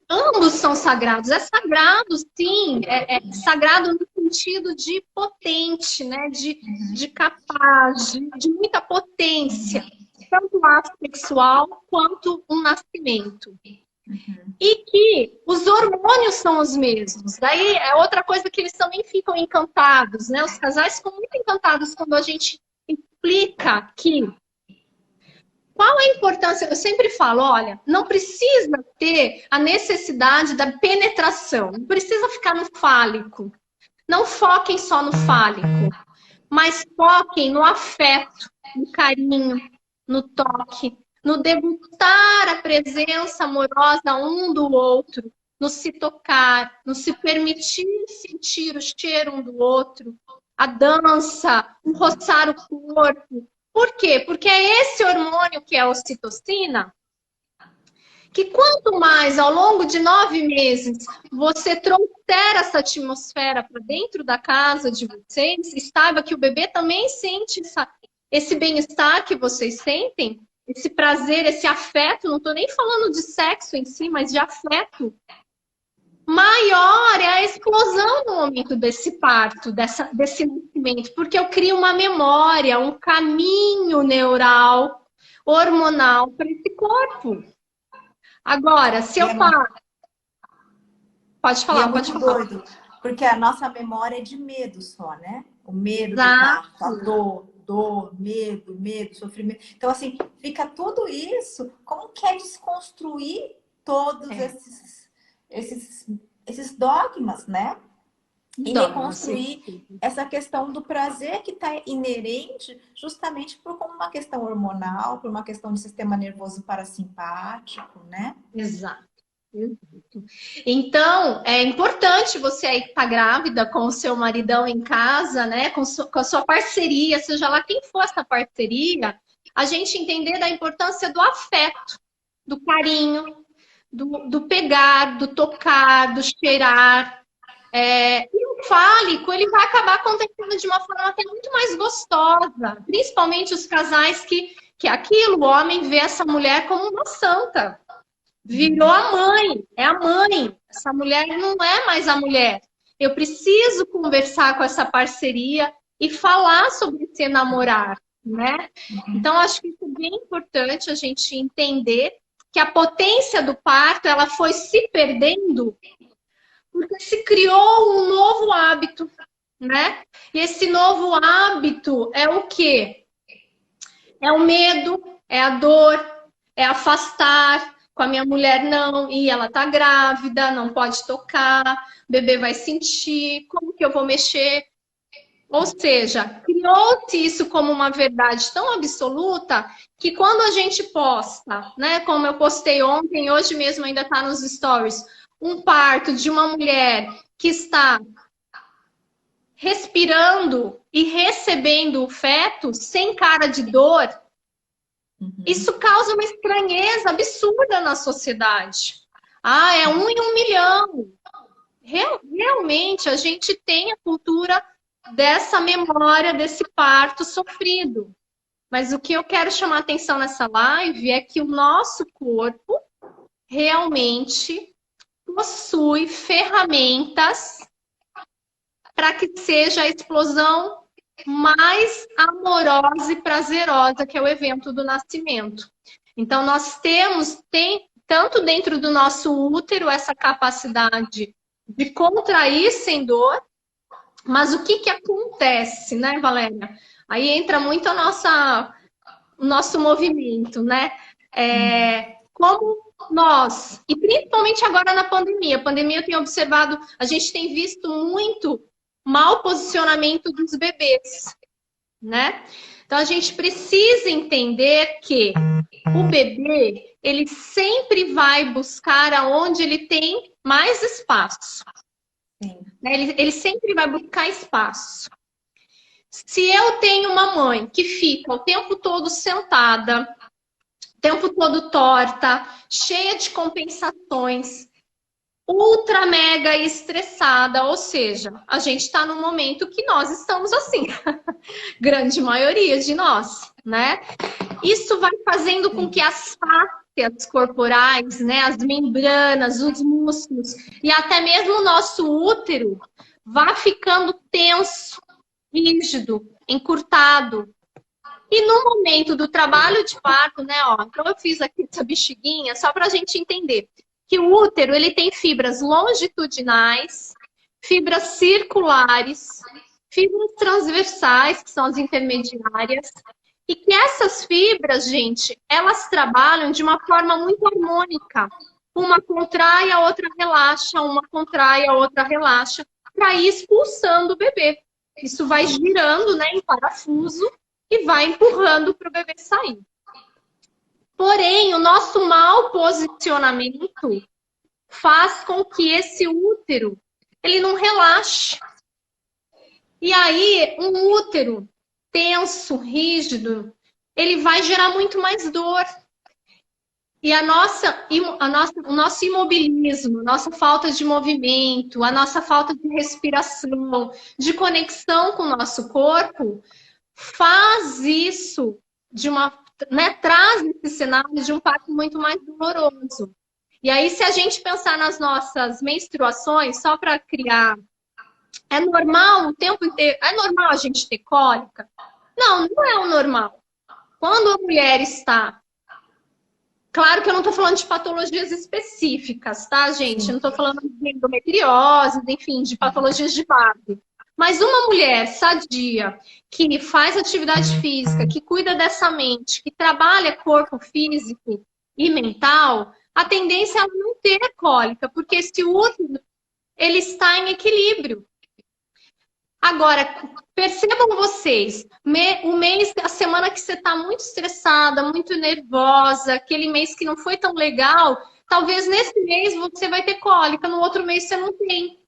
ambos são sagrados. É sagrado, sim, é sagrado no sentido de potente, né? De capaz, de muita potência, tanto o ato sexual quanto um nascimento. Uhum. E que os hormônios são os mesmos. Daí é outra coisa que eles também ficam encantados, né? Os casais ficam muito encantados quando a gente explica que qual é a importância. Eu sempre falo, olha, não precisa ter a necessidade da penetração, não precisa ficar no fálico. Não foquem só no fálico, mas foquem no afeto, no carinho, no toque, no degustar a presença amorosa um do outro, no se tocar, no se permitir sentir o cheiro um do outro, a dança, o roçar o corpo. Por quê? Porque é esse hormônio que é a ocitocina, que quanto mais ao longo de 9 meses você trouxer essa atmosfera para dentro da casa de vocês, e saiba que o bebê também sente esse bem-estar que vocês sentem, esse prazer, esse afeto, não estou nem falando de sexo em si, mas de afeto, maior é a explosão no momento desse parto, desse nascimento, porque eu crio uma memória, um caminho neural, hormonal para esse corpo. Agora, se eu paro. Pode E é falar, pode muito falar. doido, porque a nossa memória é de medo só, né? O medo do Exato. parto, a dor, medo, sofrimento. Então, assim, fica tudo isso. Como que é desconstruir todos esses dogmas, né? E reconstruir essa questão do prazer que está inerente justamente por como uma questão hormonal, por uma questão de sistema nervoso parasimpático, né? Exato. Então, é importante você aí que está grávida com o seu maridão em casa, né? Com a sua parceria, seja lá quem for essa parceria, a gente entender da importância do afeto, do carinho, do pegar, do tocar, do cheirar. E o fálico, ele vai acabar acontecendo de uma forma até muito mais gostosa, principalmente os casais que aquilo, o homem vê essa mulher como uma santa. Virou a mãe, é a mãe. Essa mulher não é mais a mulher. Eu preciso conversar com essa parceria e falar sobre se namorar, né? Então, acho que isso é bem importante a gente entender que a potência do parto, ela foi se perdendo porque se criou um novo hábito, né? E esse novo hábito é o quê? É o medo, é a dor, é afastar. Com a minha mulher, não, e ela tá grávida, não pode tocar, o bebê vai sentir, como que eu vou mexer? Ou seja, criou-se isso como uma verdade tão absoluta que quando a gente posta, né, como eu postei ontem, hoje mesmo ainda tá nos stories, um parto de uma mulher que está respirando e recebendo o feto sem cara de dor, isso causa uma estranheza absurda na sociedade. Ah, é 1 em 1 milhão. Realmente, a gente tem a cultura dessa memória, desse parto sofrido. Mas o que eu quero chamar a atenção nessa live é que o nosso corpo realmente possui ferramentas para que seja a explosão mais amorosa e prazerosa, que é o evento do nascimento. Então, nós tem tanto dentro do nosso útero essa capacidade de contrair sem dor, mas o que acontece, né, Valéria? Aí entra muito a nossa o nosso movimento, né? Como nós, e principalmente agora na pandemia, eu tenho observado, a gente tem visto muito mau posicionamento dos bebês, né? Então a gente precisa entender que o bebê, ele sempre vai buscar aonde ele tem mais espaço. Sim. Ele sempre vai buscar espaço. Se eu tenho uma mãe que fica o tempo todo sentada, o tempo todo torta, cheia de compensações, ultra mega estressada, ou seja, a gente está num momento que nós estamos assim, grande maioria de nós, né? Isso vai fazendo com que as fáscias corporais, né, as membranas, os músculos e até mesmo o nosso útero vá ficando tenso, rígido, encurtado. E no momento do trabalho de parto, né, ó, então eu fiz aqui essa bexiguinha só para a gente entender que o útero ele tem fibras longitudinais, fibras circulares, fibras transversais, que são as intermediárias, e que essas fibras, gente, elas trabalham de uma forma muito harmônica. Uma contrai, a outra relaxa, uma contrai, a outra relaxa, para ir expulsando o bebê. Isso vai girando, né, em parafuso e vai empurrando para o bebê sair. Porém, o nosso mau posicionamento faz com que esse útero ele não relaxe. E aí, um útero tenso, rígido, ele vai gerar muito mais dor. E o nosso imobilismo, a nossa falta de movimento, a nossa falta de respiração, de conexão com o nosso corpo, faz isso de uma, né, traz esse cenário de um parto muito mais doloroso. E aí, se a gente pensar nas nossas menstruações, só para criar, é normal o tempo inteiro, é normal a gente ter cólica? Não, não é o normal. Quando a mulher está... Claro que eu não estou falando de patologias específicas, tá, gente? Eu não estou falando de endometriose, enfim, de patologias de base. Mas uma mulher sadia, que faz atividade física, que cuida dessa mente, que trabalha corpo físico e mental, a tendência é ela não ter cólica, porque esse útero, ele está em equilíbrio. Agora, percebam vocês, o mês, a semana que você está muito estressada, muito nervosa, aquele mês que não foi tão legal, talvez nesse mês você vai ter cólica, no outro mês você não tem.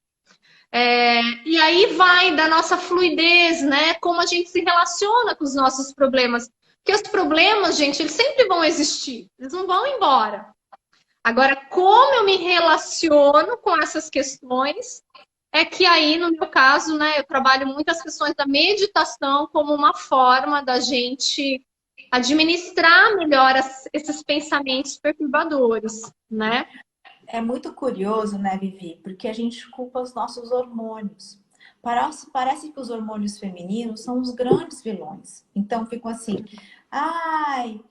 E aí vai da nossa fluidez, né? Como a gente se relaciona com os nossos problemas. Porque os problemas, gente, eles sempre vão existir, eles não vão embora. Agora, como eu me relaciono com essas questões, é que aí, no meu caso, né, eu trabalho muito as questões da meditação como uma forma da gente administrar melhor esses pensamentos perturbadores, né? É muito curioso, né, Vivi? Porque a gente culpa os nossos hormônios. Parece que os hormônios femininos são os grandes vilões. Então, ficam assim, ai,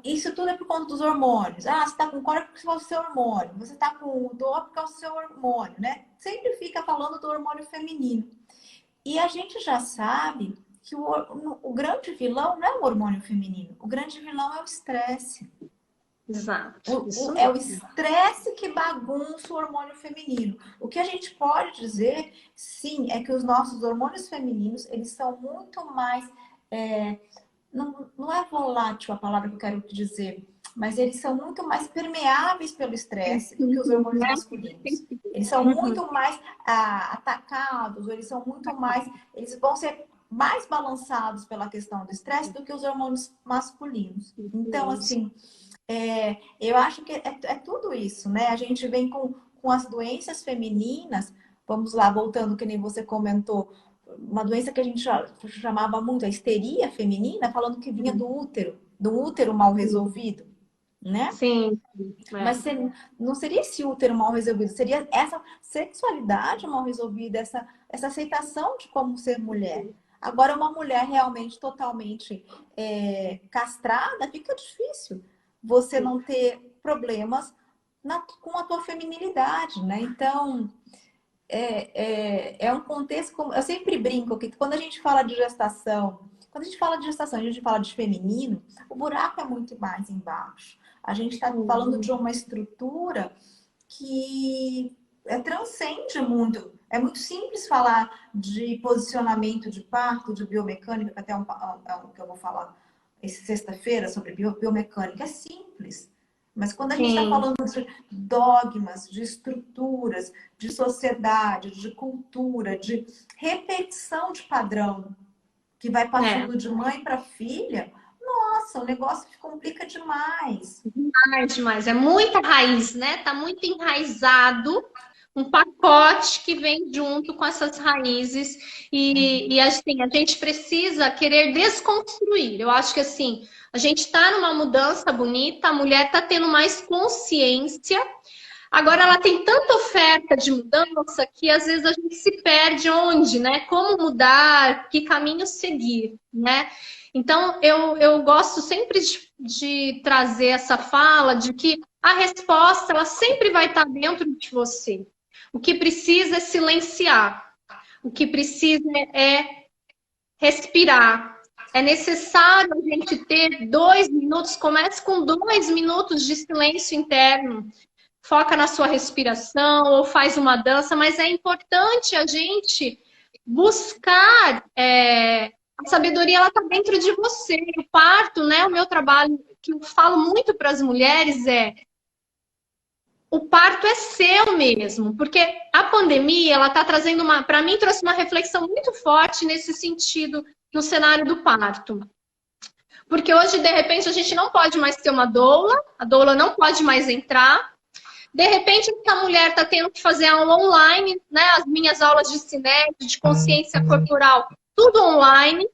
isso tudo é por conta dos hormônios. Ah, você tá com cólica porque é o seu hormônio. Você tá com dor porque é o seu hormônio, né? Sempre fica falando do hormônio feminino. E a gente já sabe que o grande vilão não é o hormônio feminino. O grande vilão é o estresse. Exato. É o estresse que bagunça o hormônio feminino. O que a gente pode dizer, sim, é que os nossos hormônios femininos, eles são muito mais... não é volátil a palavra que eu quero dizer, mas eles são muito mais permeáveis pelo estresse do que os hormônios masculinos. Eles são muito mais atacados, eles são muito mais... Eles vão ser mais balançados pela questão do estresse do que os hormônios masculinos. Então, assim... eu acho que é tudo isso, né? A gente vem com as doenças femininas, vamos lá, voltando, que nem você comentou, uma doença que a gente chamava muito a histeria feminina, falando que vinha do útero mal resolvido, né? Sim. Mas não seria esse útero mal resolvido, seria essa sexualidade mal resolvida, essa aceitação de como ser mulher. Agora, uma mulher realmente totalmente castrada, fica difícil você não ter problemas com a tua feminilidade, né? Então, é um contexto... Eu sempre brinco que quando a gente fala de gestação, Quando a gente fala de gestação, a gente fala de feminino, o buraco é muito mais embaixo. A gente está falando de uma estrutura que transcende muito. É muito simples falar de posicionamento de parto, de biomecânica, que até é um que eu vou falar sexta-feira sobre biomecânica. É simples. Mas quando a gente está Sim. falando de dogmas, de estruturas, de sociedade, de cultura, de repetição de padrão, que vai É. passando de mãe para filha, nossa, o negócio complica demais. Demais, demais. É muita raiz, né? Tá muito enraizado um pacote que vem junto com essas raízes e assim, a gente precisa querer desconstruir. Eu acho que assim, a gente está numa mudança bonita, a mulher está tendo mais consciência. Agora ela tem tanta oferta de mudança que às vezes a gente se perde onde, né? Como mudar, que caminho seguir, né? Então eu gosto sempre de trazer essa fala de que a resposta ela sempre vai estar dentro de você. O que precisa é silenciar. O que precisa é respirar. É necessário a gente ter 2 minutos, comece com 2 minutos de silêncio interno. Foca na sua respiração ou faz uma dança, mas é importante a gente buscar a sabedoria, ela está dentro de você. O parto, né? O meu trabalho, que eu falo muito para as mulheres o parto é seu mesmo, porque a pandemia, ela está trazendo para mim, trouxe uma reflexão muito forte nesse sentido, no cenário do parto. Porque hoje, de repente, a gente não pode mais ter uma doula, a doula não pode mais entrar. De repente, essa mulher está tendo que fazer aula online, né? As minhas aulas de cinética, de consciência corporal, tudo online.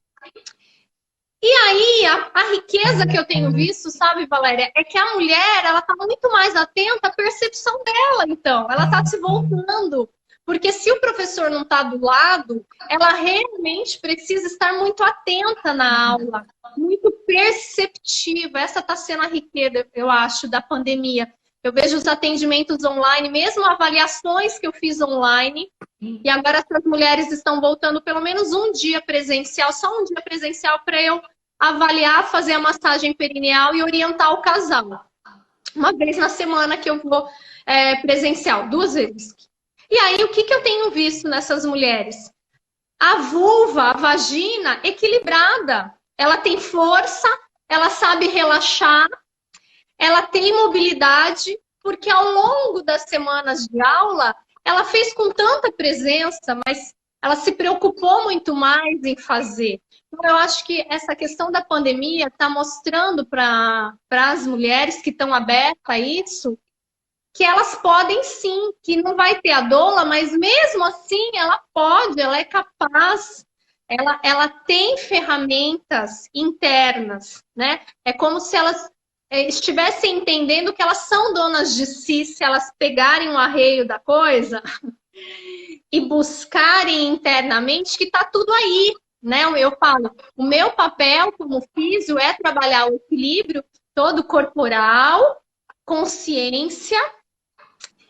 E aí, a riqueza que eu tenho visto, sabe, Valéria, é que a mulher, ela tá muito mais atenta à percepção dela, então. Ela tá se voltando. Porque se o professor não tá do lado, ela realmente precisa estar muito atenta na aula, muito perceptiva. Essa tá sendo a riqueza, eu acho, da pandemia. Eu vejo os atendimentos online, mesmo avaliações que eu fiz online, e agora essas mulheres estão voltando pelo menos um dia presencial, só um dia presencial para eu avaliar, fazer a massagem perineal e orientar o casal. Uma vez na semana que eu vou presencial, 2 vezes. E aí, o que eu tenho visto nessas mulheres? A vulva, a vagina, equilibrada. Ela tem força, ela sabe relaxar, ela tem mobilidade, porque ao longo das semanas de aula, ela fez com tanta presença, mas ela se preocupou muito mais em fazer. Então, eu acho que essa questão da pandemia está mostrando para as mulheres que estão abertas a isso, que elas podem sim, que não vai ter a doula, mas mesmo assim ela pode, ela é capaz, ela tem ferramentas internas, né? É como se elas estivessem entendendo que elas são donas de si, se elas pegarem o arreio da coisa e buscarem internamente que está tudo aí, né? Eu falo, o meu papel como físio é trabalhar o equilíbrio todo corporal, consciência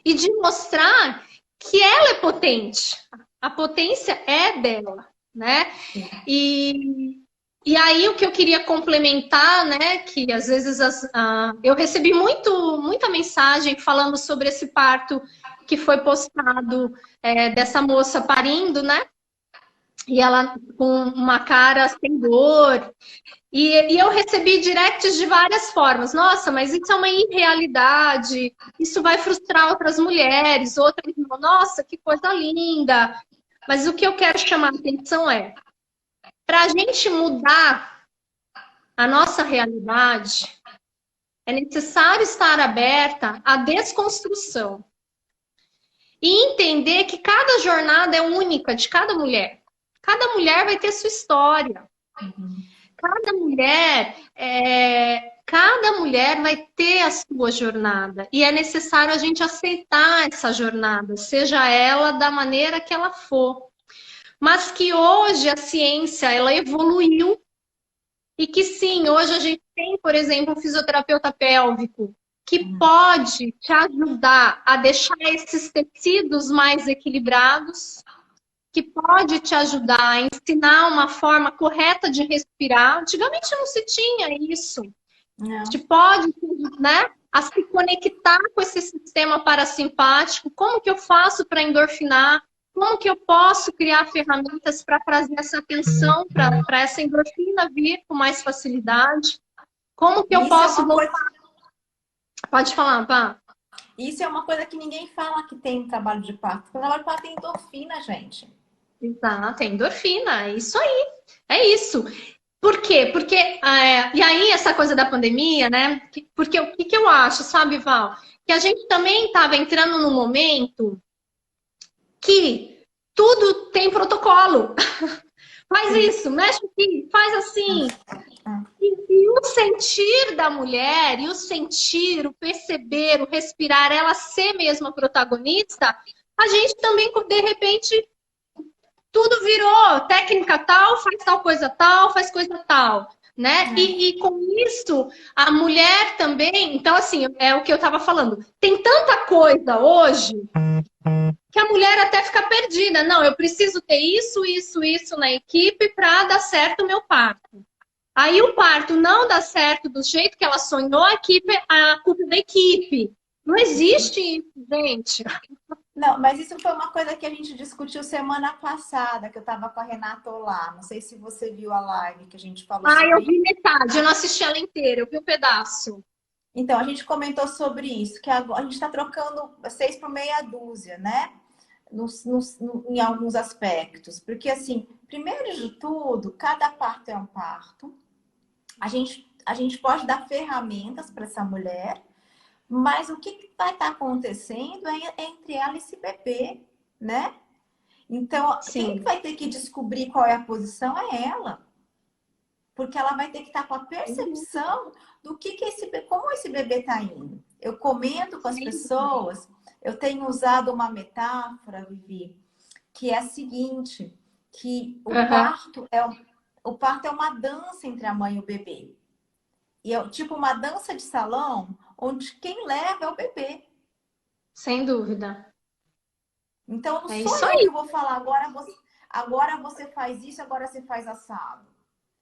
e de mostrar que ela é potente. A potência é dela, né? E aí o que eu queria complementar, né, que às vezes eu recebi muita mensagem falando sobre esse parto que foi postado dessa moça parindo, né? E ela com uma cara sem dor. E eu recebi directs de várias formas. Nossa, mas isso é uma irrealidade. Isso vai frustrar outras mulheres. Outras, nossa, que coisa linda. Mas o que eu quero chamar a atenção para a gente mudar a nossa realidade, é necessário estar aberta à desconstrução. E entender que cada jornada é única de cada mulher. Cada mulher vai ter sua história. Cada mulher vai ter a sua jornada. E é necessário a gente aceitar essa jornada, seja ela da maneira que ela for. Mas que hoje a ciência, ela evoluiu. E que sim, hoje a gente tem, por exemplo, um fisioterapeuta pélvico que pode te ajudar a deixar esses tecidos mais equilibrados, que pode te ajudar a ensinar uma forma correta de respirar. Antigamente não se tinha isso. A Não. gente pode, né, a se conectar com esse sistema parasimpático. Como que eu faço para endorfinar? Como que eu posso criar ferramentas para trazer essa atenção, para essa endorfina vir com mais facilidade? Como que eu Isso é posso uma coisa, voltar? Pode falar, Pá. isso é uma coisa que ninguém fala que tem no trabalho de parto. O trabalho de parto tem endorfina, gente. Exato, é endorfina, é isso aí. É isso. Por quê? Porque, e aí, essa coisa da pandemia, né? Porque o que, que eu acho, sabe, Val? Que a gente também estava entrando num momento que tudo tem protocolo. Faz Sim. isso, mexe aqui, faz assim. Ah, E o sentir da mulher, e o sentir, o perceber, o respirar, ela ser mesma protagonista, a gente também, de repente, tudo virou técnica tal, faz coisa tal, né? é. E com isso, a mulher também, então assim, é o que eu estava falando, tem tanta coisa hoje que a mulher até fica perdida. Não, eu preciso ter isso na equipe para dar certo o meu parto. Aí o parto não dá certo do jeito que ela sonhou, a culpa é da equipe. Não existe isso, gente. Não, mas isso foi uma coisa que a gente discutiu semana passada, que eu estava com a Renata lá. Não sei se você viu a live que a gente falou Ah, eu sobre isso. vi metade, eu não assisti ela inteira, eu vi um pedaço. Então, a gente comentou sobre isso, que a gente está trocando 6 por meia dúzia, né? Em alguns aspectos. Porque, assim, primeiro de tudo, cada parto é um parto. A gente pode dar ferramentas para essa mulher, mas o que vai estar acontecendo é entre ela e esse bebê, né? Então, quem Sim. vai ter que descobrir qual é a posição é ela. Porque ela vai ter que estar com a percepção do que como esse bebê está indo. Eu comento com as pessoas, eu tenho usado uma metáfora, Vivi, que é a seguinte, que Uhum. o parto é uma dança entre a mãe e o bebê. E é tipo uma dança de salão, onde quem leva é o bebê. Sem dúvida. Então, não É sou isso eu que aí. vou falar, agora você faz isso, agora você faz assado.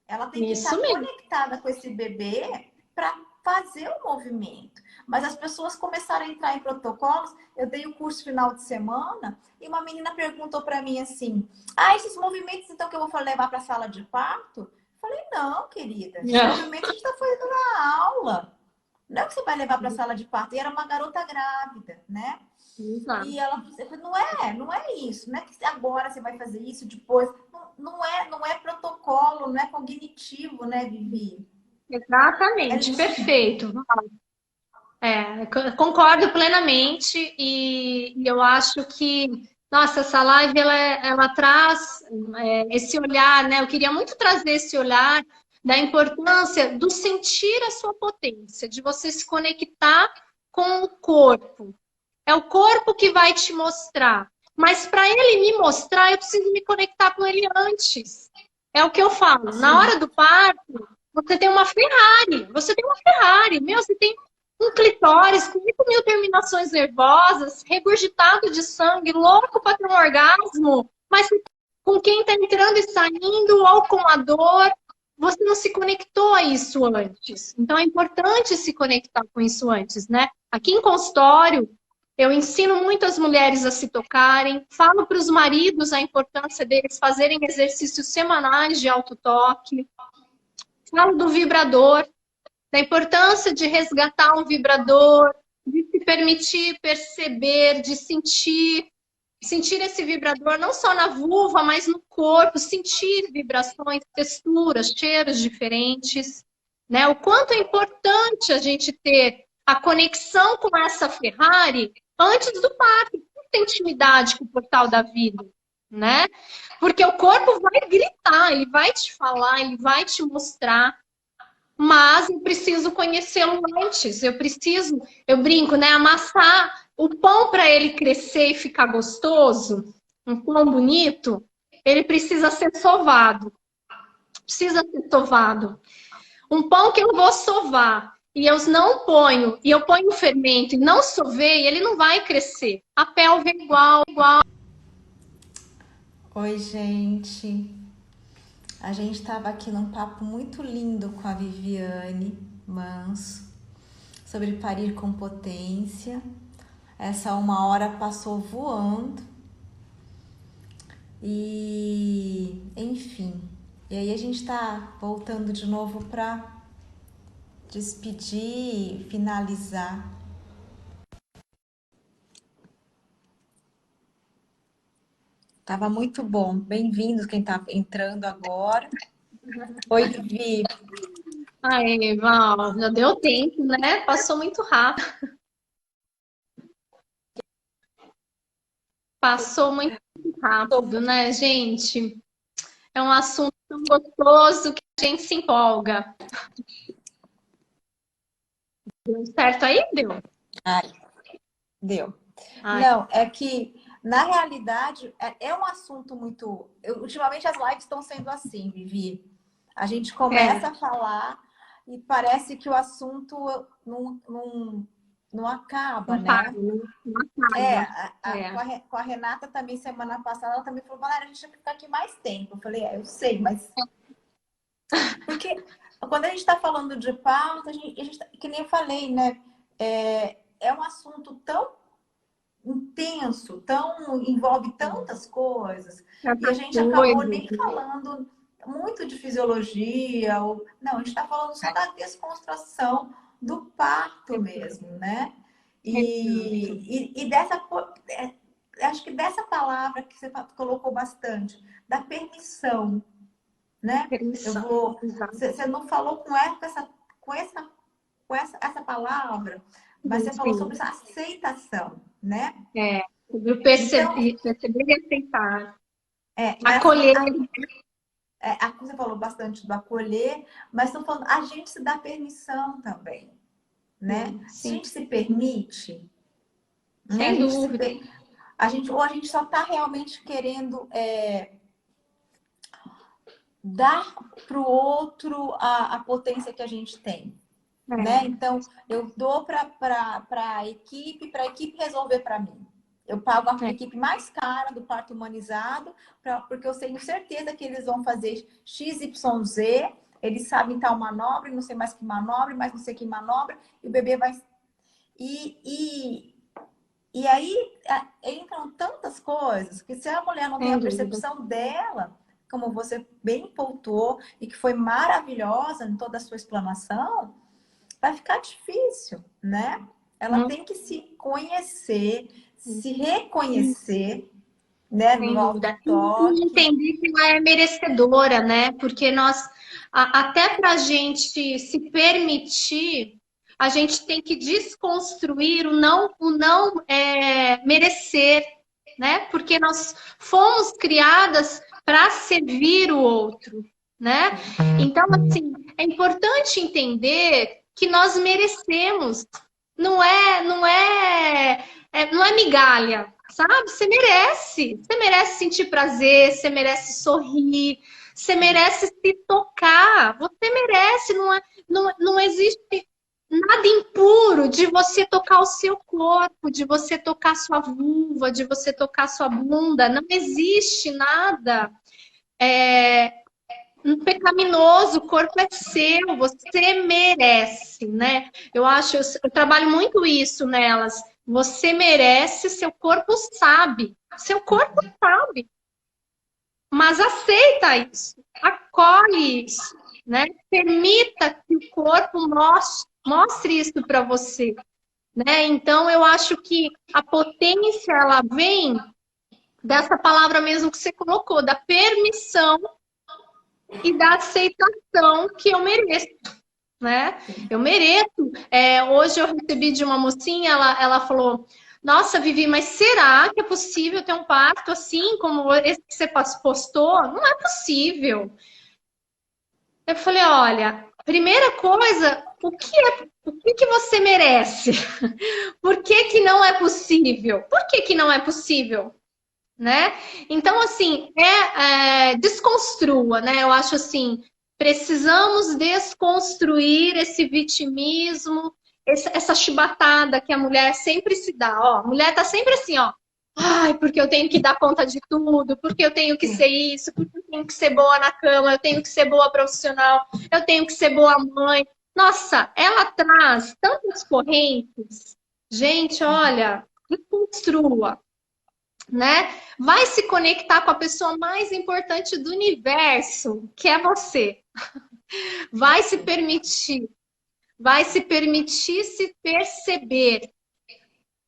Ela tem que Isso estar mesmo. conectada com esse bebê para fazer o movimento. Mas as pessoas começaram a entrar em protocolos. Eu dei o curso final de semana e uma menina perguntou para mim assim: Ah, esses movimentos então que eu vou levar para a sala de parto? Eu falei: Não, querida, esses movimentos a gente está fazendo na aula. Não é que você vai levar para a sala de parto. E era uma garota grávida, né? Exato. E ela falou, não é isso, não é que agora você vai fazer isso, depois. Não é protocolo, não é cognitivo, né, Vivi? É Exatamente. Perfeito. Concordo plenamente e eu acho que, nossa, essa live ela traz esse olhar, né? Eu queria muito trazer esse olhar da importância do sentir a sua potência, de você se conectar com o corpo. É o corpo que vai te mostrar. Mas para ele me mostrar, eu preciso me conectar com ele antes. É o que eu falo. Na Sim. hora do parto, você tem uma Ferrari. Você tem uma Ferrari. Meu, você tem um clitóris com 8.000 terminações nervosas, regurgitado de sangue, louco para ter um orgasmo. Mas com quem está entrando e saindo, ou com a dor, você não se conectou a isso antes. Então é importante se conectar com isso antes, né? Aqui em consultório, eu ensino muito as mulheres a se tocarem, falo para os maridos a importância deles fazerem exercícios semanais de autotoque, falo do vibrador, da importância de resgatar um vibrador, de se permitir perceber, de sentir esse vibrador não só na vulva, mas no corpo, sentir vibrações, texturas, cheiros diferentes, né? O quanto é importante a gente ter a conexão com essa Ferrari antes do parto, ter intimidade com o portal da vida, né? Porque o corpo vai gritar, ele vai te falar, ele vai te mostrar, mas eu preciso conhecê-lo antes. Eu brinco, né? Amassar o pão para ele crescer e ficar gostoso, um pão bonito, ele precisa ser sovado. Precisa ser sovado. Um pão que eu vou sovar e eu não ponho, e eu ponho o fermento e não sovei, ele não vai crescer. A pelve é igual. Oi, gente. A gente estava aqui num papo muito lindo com a Viviane Manso sobre parir com potência. Essa 1 hora passou voando e, enfim. E aí a gente está voltando de novo para despedir e finalizar. Tava muito bom. Bem-vindos quem está entrando agora. Oi, Vivi. Aí, Val, já deu tempo, né? Passou muito rápido. Passou muito rápido, né, gente? É um assunto tão gostoso que a gente se empolga. Deu certo aí? Deu. Ai, deu. Ai, Não, é que, na realidade, é um assunto muito. Ultimamente as lives estão sendo assim, Vivi. A gente é, começa a falar e parece que o assunto não acaba, não para, né? né? Não É, acaba. com É, com a Renata também, semana passada, ela também falou: Valéria, a gente vai ficar aqui mais tempo. Eu falei: eu sei, mas. Porque quando a gente está falando de pauta, que nem eu falei, né? É um assunto tão intenso, tão envolve tantas coisas, e tanta a gente acabou coisa. nem falando muito de fisiologia, ou não, a gente está falando só da desconstrução do parto mesmo, né? Exato. E dessa, acho que dessa palavra que você colocou bastante, da permissão, né? Eu Permissão. vou, Exato. você não falou com essa palavra, mas você falou Sim. sobre essa aceitação, né? É. Eu Então, perceber e aceitar. mas assim, Acolher. você falou bastante do acolher, mas estou falando, a gente se dá permissão também, né? Sim, Se a sim. gente se permite, né? Sem dúvida. Ou a gente só está realmente querendo dar para o outro a potência que a gente tem, né? É. Então, eu dou para a equipe resolver para mim. Eu pago a É. equipe mais cara do parto humanizado, porque eu tenho certeza que eles vão fazer XYZ, eles sabem tal manobra, não sei mais que manobra, mas não sei que manobra, e o bebê vai. E, e, e aí entram tantas coisas que se a mulher não tem a Sem dúvida. percepção dela, como você bem pontuou, e que foi maravilhosa em toda a sua explanação, vai ficar difícil, né? Ela Muito, tem que se conhecer, se reconhecer, né, no sem dúvida. E autotoque. entender que ela é merecedora, né? Porque até para a gente se permitir, a gente tem que desconstruir o não merecer, né? Porque nós fomos criadas para servir o outro, né? Então, assim, é importante entender que nós merecemos. Não é migalha, sabe? Você merece sentir prazer, você merece sorrir, você merece se tocar, você merece, não existe nada impuro de você tocar o seu corpo, de você tocar sua vulva, de você tocar sua bunda, não existe nada pecaminoso, o corpo é seu, você merece, né? Eu trabalho muito isso nelas. Você merece, seu corpo sabe, mas aceita isso, acolhe isso, né? Permita que o corpo mostre isso para você, né? Então eu acho que a potência ela vem dessa palavra mesmo que você colocou, da permissão e da aceitação que eu mereço, né? Eu mereço. Hoje eu recebi de uma mocinha, ela falou: Nossa, Vivi, mas será que é possível ter um parto assim como esse que você postou? Não é possível. Eu falei: Olha, primeira coisa, o que você merece? Por que que não é possível? Por que que não é possível? Né? Então, assim, desconstrua, né? Eu acho assim, precisamos desconstruir esse vitimismo, essa chibatada que a mulher sempre se dá, ó. A mulher tá sempre assim, ó. Ai, porque eu tenho que dar conta de tudo, porque eu tenho que ser isso, porque eu tenho que ser boa na cama, eu tenho que ser boa profissional, eu tenho que ser boa mãe. Nossa, ela traz tantas correntes. Gente, olha, desconstrua, né? Vai se conectar com a pessoa mais importante do universo, que é você. Vai se permitir, vai se permitir se perceber.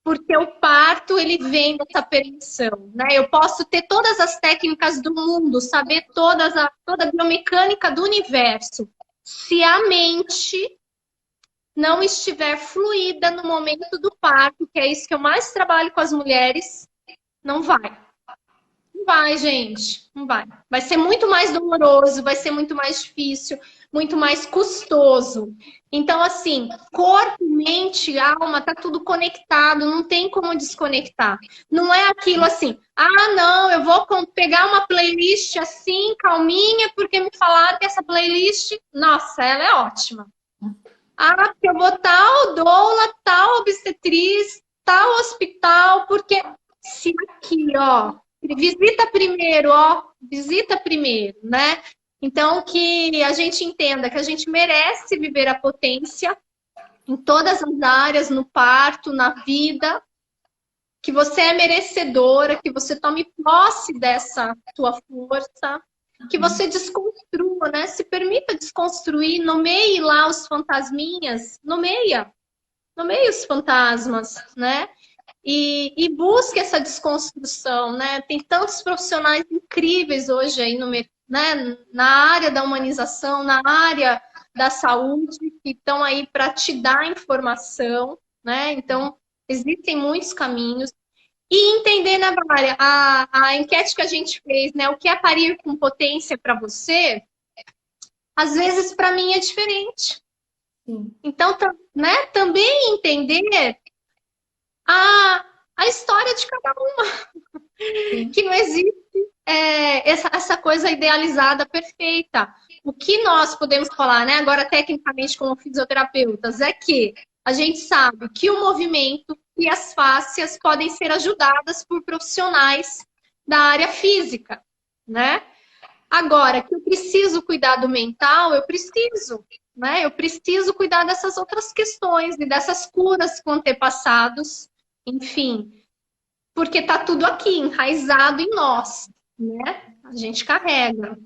Porque o parto, ele vem dessa permissão, né? Eu posso ter todas as técnicas do mundo, saber toda a biomecânica do universo. Se a mente não estiver fluida no momento do parto, que é isso que eu mais trabalho com as mulheres, não vai. Não vai, gente. Não vai. Vai ser muito mais doloroso, vai ser muito mais difícil, muito mais custoso. Então, assim, corpo, mente, alma, tá tudo conectado, não tem como desconectar. Não é aquilo assim, ah, não, eu vou pegar uma playlist assim, calminha, porque me falaram que essa playlist, nossa, ela é ótima. Ah, porque eu vou tal doula, tal obstetriz, tal hospital, porque se aqui, ó, visita primeiro, ó, visita primeiro, né? Então, que a gente entenda que a gente merece viver a potência em todas as áreas, no parto, na vida, que você é merecedora, que você tome posse dessa tua força, que você desconstrua, né? Se permita desconstruir, nomeie lá os fantasminhas, nomeia os fantasmas, né? E busque essa desconstrução, né? Tem tantos profissionais incríveis hoje aí né? Na área da humanização, na área da saúde, que estão aí para te dar informação, né? Então, existem muitos caminhos. E entender, né, Valéria, a enquete que a gente fez, né? O que é parir com potência para você, às vezes para mim é diferente. Sim. Então, né, também entender a história de cada uma. Sim. Que não existe essa coisa idealizada perfeita. O que nós podemos falar, né, agora tecnicamente como fisioterapeutas, é que a gente sabe que o movimento e as fáscias podem ser ajudadas por profissionais da área física, né? Agora, que eu preciso cuidar do mental, eu preciso, né? Eu preciso cuidar dessas outras questões e dessas curas com antepassados, enfim, porque tá tudo aqui, enraizado em nós, né? A gente carrega.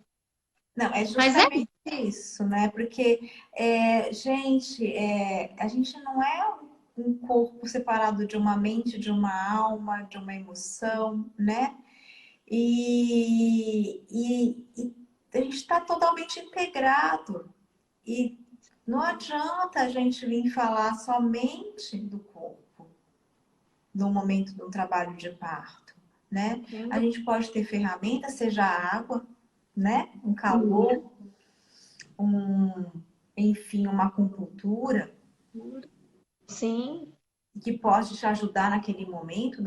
Não, é Mas é justamente isso, né? Porque, gente, a gente não é um corpo separado de uma mente, de uma alma, de uma emoção, né? E a gente está totalmente integrado. E não adianta a gente vir falar somente do corpo no momento do trabalho de parto, né? A gente pode ter ferramentas, seja a água, né? Um calor, enfim, uma acupuntura. sim, Que pode te ajudar naquele momento,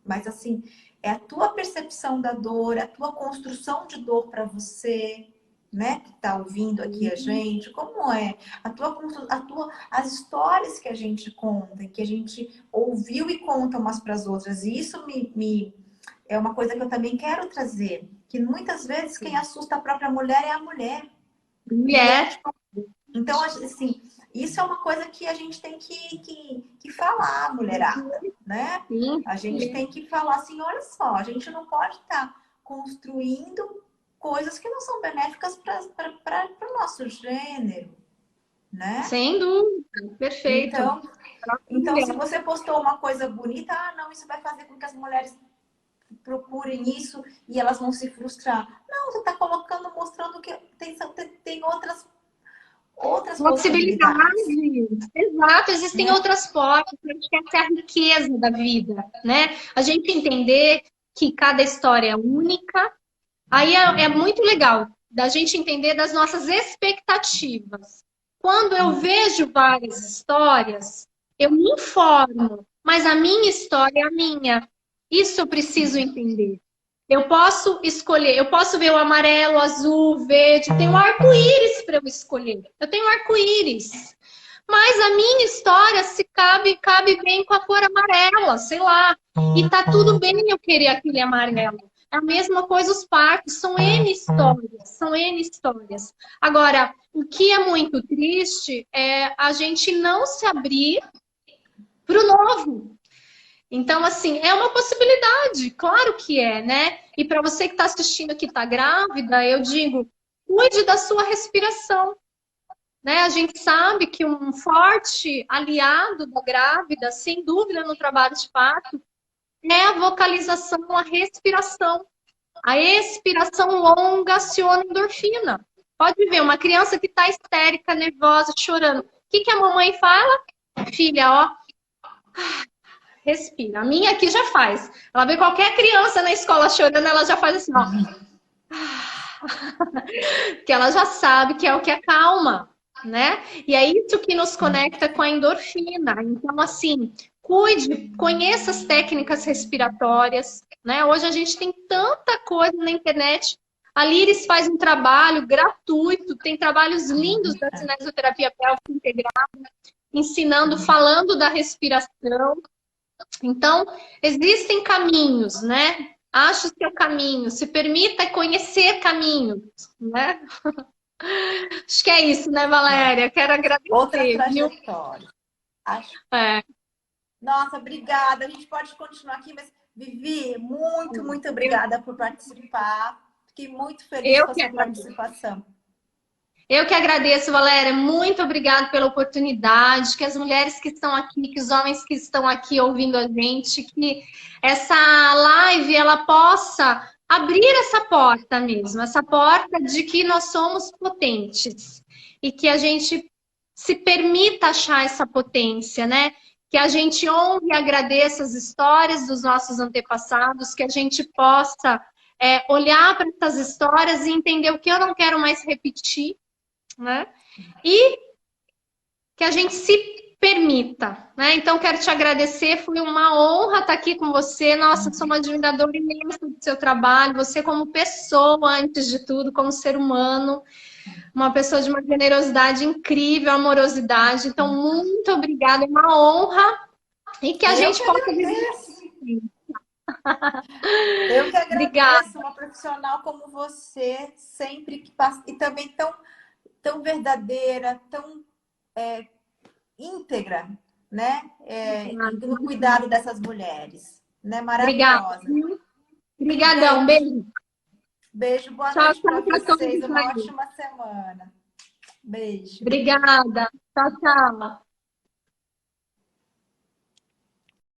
mas assim, é a tua percepção da dor, é a tua construção de dor para você, né, que está ouvindo aqui a gente, como é as histórias que a gente conta, que a gente ouviu e conta umas para as outras. E isso é uma coisa que eu também quero trazer, que muitas vezes quem assusta a própria mulher é a mulher. mulher. Então, assim, isso é uma coisa que a gente tem que falar, mulherada, né? Sim, A gente tem que falar assim, olha só, a gente não pode estar construindo coisas que não são benéficas para o nosso gênero, né? sem dúvida, perfeito. Então, se você postou uma coisa bonita, não, isso vai fazer com que as mulheres procurem isso e elas vão se frustrar. Não, você está colocando, mostrando que tem outras possibilidades. Exato, existem outras formas, a gente quer ser a riqueza da vida, né? A gente entender que cada história é única, aí é muito legal da gente entender das nossas expectativas. Quando eu vejo várias histórias, eu me informo, mas a minha história é a minha. Isso eu preciso entender. Eu posso escolher, eu posso ver o amarelo, o azul, o verde, tem um arco-íris para eu escolher. Eu tenho um arco-íris. Mas a minha história se cabe bem com a cor amarela, sei lá. E tá tudo bem eu querer aquele amarelo. É a mesma coisa os partos, são N histórias, são N histórias. Agora, o que é muito triste é a gente não se abrir para o novo. Então, assim, é uma possibilidade, claro que é, né? E para você que está assistindo que está grávida, eu digo, cuide da sua respiração. Né? A gente sabe que um forte aliado da grávida, sem dúvida, no trabalho de parto, é a vocalização, a respiração. A expiração longa aciona endorfina. Pode ver, uma criança que está histérica, nervosa, chorando. O que a mamãe fala? Filha, ó, respira. A minha aqui já faz. Ela vê qualquer criança na escola chorando, ela já faz assim, ó. Que ela já sabe que é o que acalma, né? E é isso que nos conecta com a endorfina. Então, assim, cuide, conheça as técnicas respiratórias, né? Hoje a gente tem tanta coisa na internet. A Liris faz um trabalho gratuito, tem trabalhos lindos da cinesioterapia pélvica integrada, ensinando, falando da respiração. Então, existem caminhos, né? Ache o seu caminho, se permita conhecer caminhos, né? Acho que é isso, né, Valéria? Quero Outra agradecer, viu? trajetória. Acho... É, Nossa, obrigada. A gente pode continuar aqui, mas Vivi, muito obrigada por participar. Fiquei muito feliz eu com a que sua agradeço. participação. Eu que agradeço, Valéria. Muito obrigada pela oportunidade. Que as mulheres que estão aqui, que os homens que estão aqui ouvindo a gente, que essa live ela possa abrir essa porta mesmo, essa porta de que nós somos potentes e que a gente se permita achar essa potência, né? Que a gente honre e agradeça as histórias dos nossos antepassados, que a gente possa olhar para essas histórias e entender o que eu não quero mais repetir, né? E que a gente se permita, né? Então, quero te agradecer, foi uma honra estar aqui com você. Nossa, sou uma admiradora imensa do seu trabalho, você como pessoa, antes de tudo, como ser humano, uma pessoa de uma generosidade incrível, amorosidade. Então, muito obrigada, é uma honra e que a gente possa viver. Eu que Obrigada. agradeço, uma profissional como você, sempre que passa, e também tão verdadeira, tão íntegra, né? No cuidado dessas mulheres, né? Maravilhosa. Obrigadão, beijo. Beijo, boa Tchau, noite para tchau, vocês, uma tchau. ótima semana. Beijo. Obrigada. Tchau, tchau.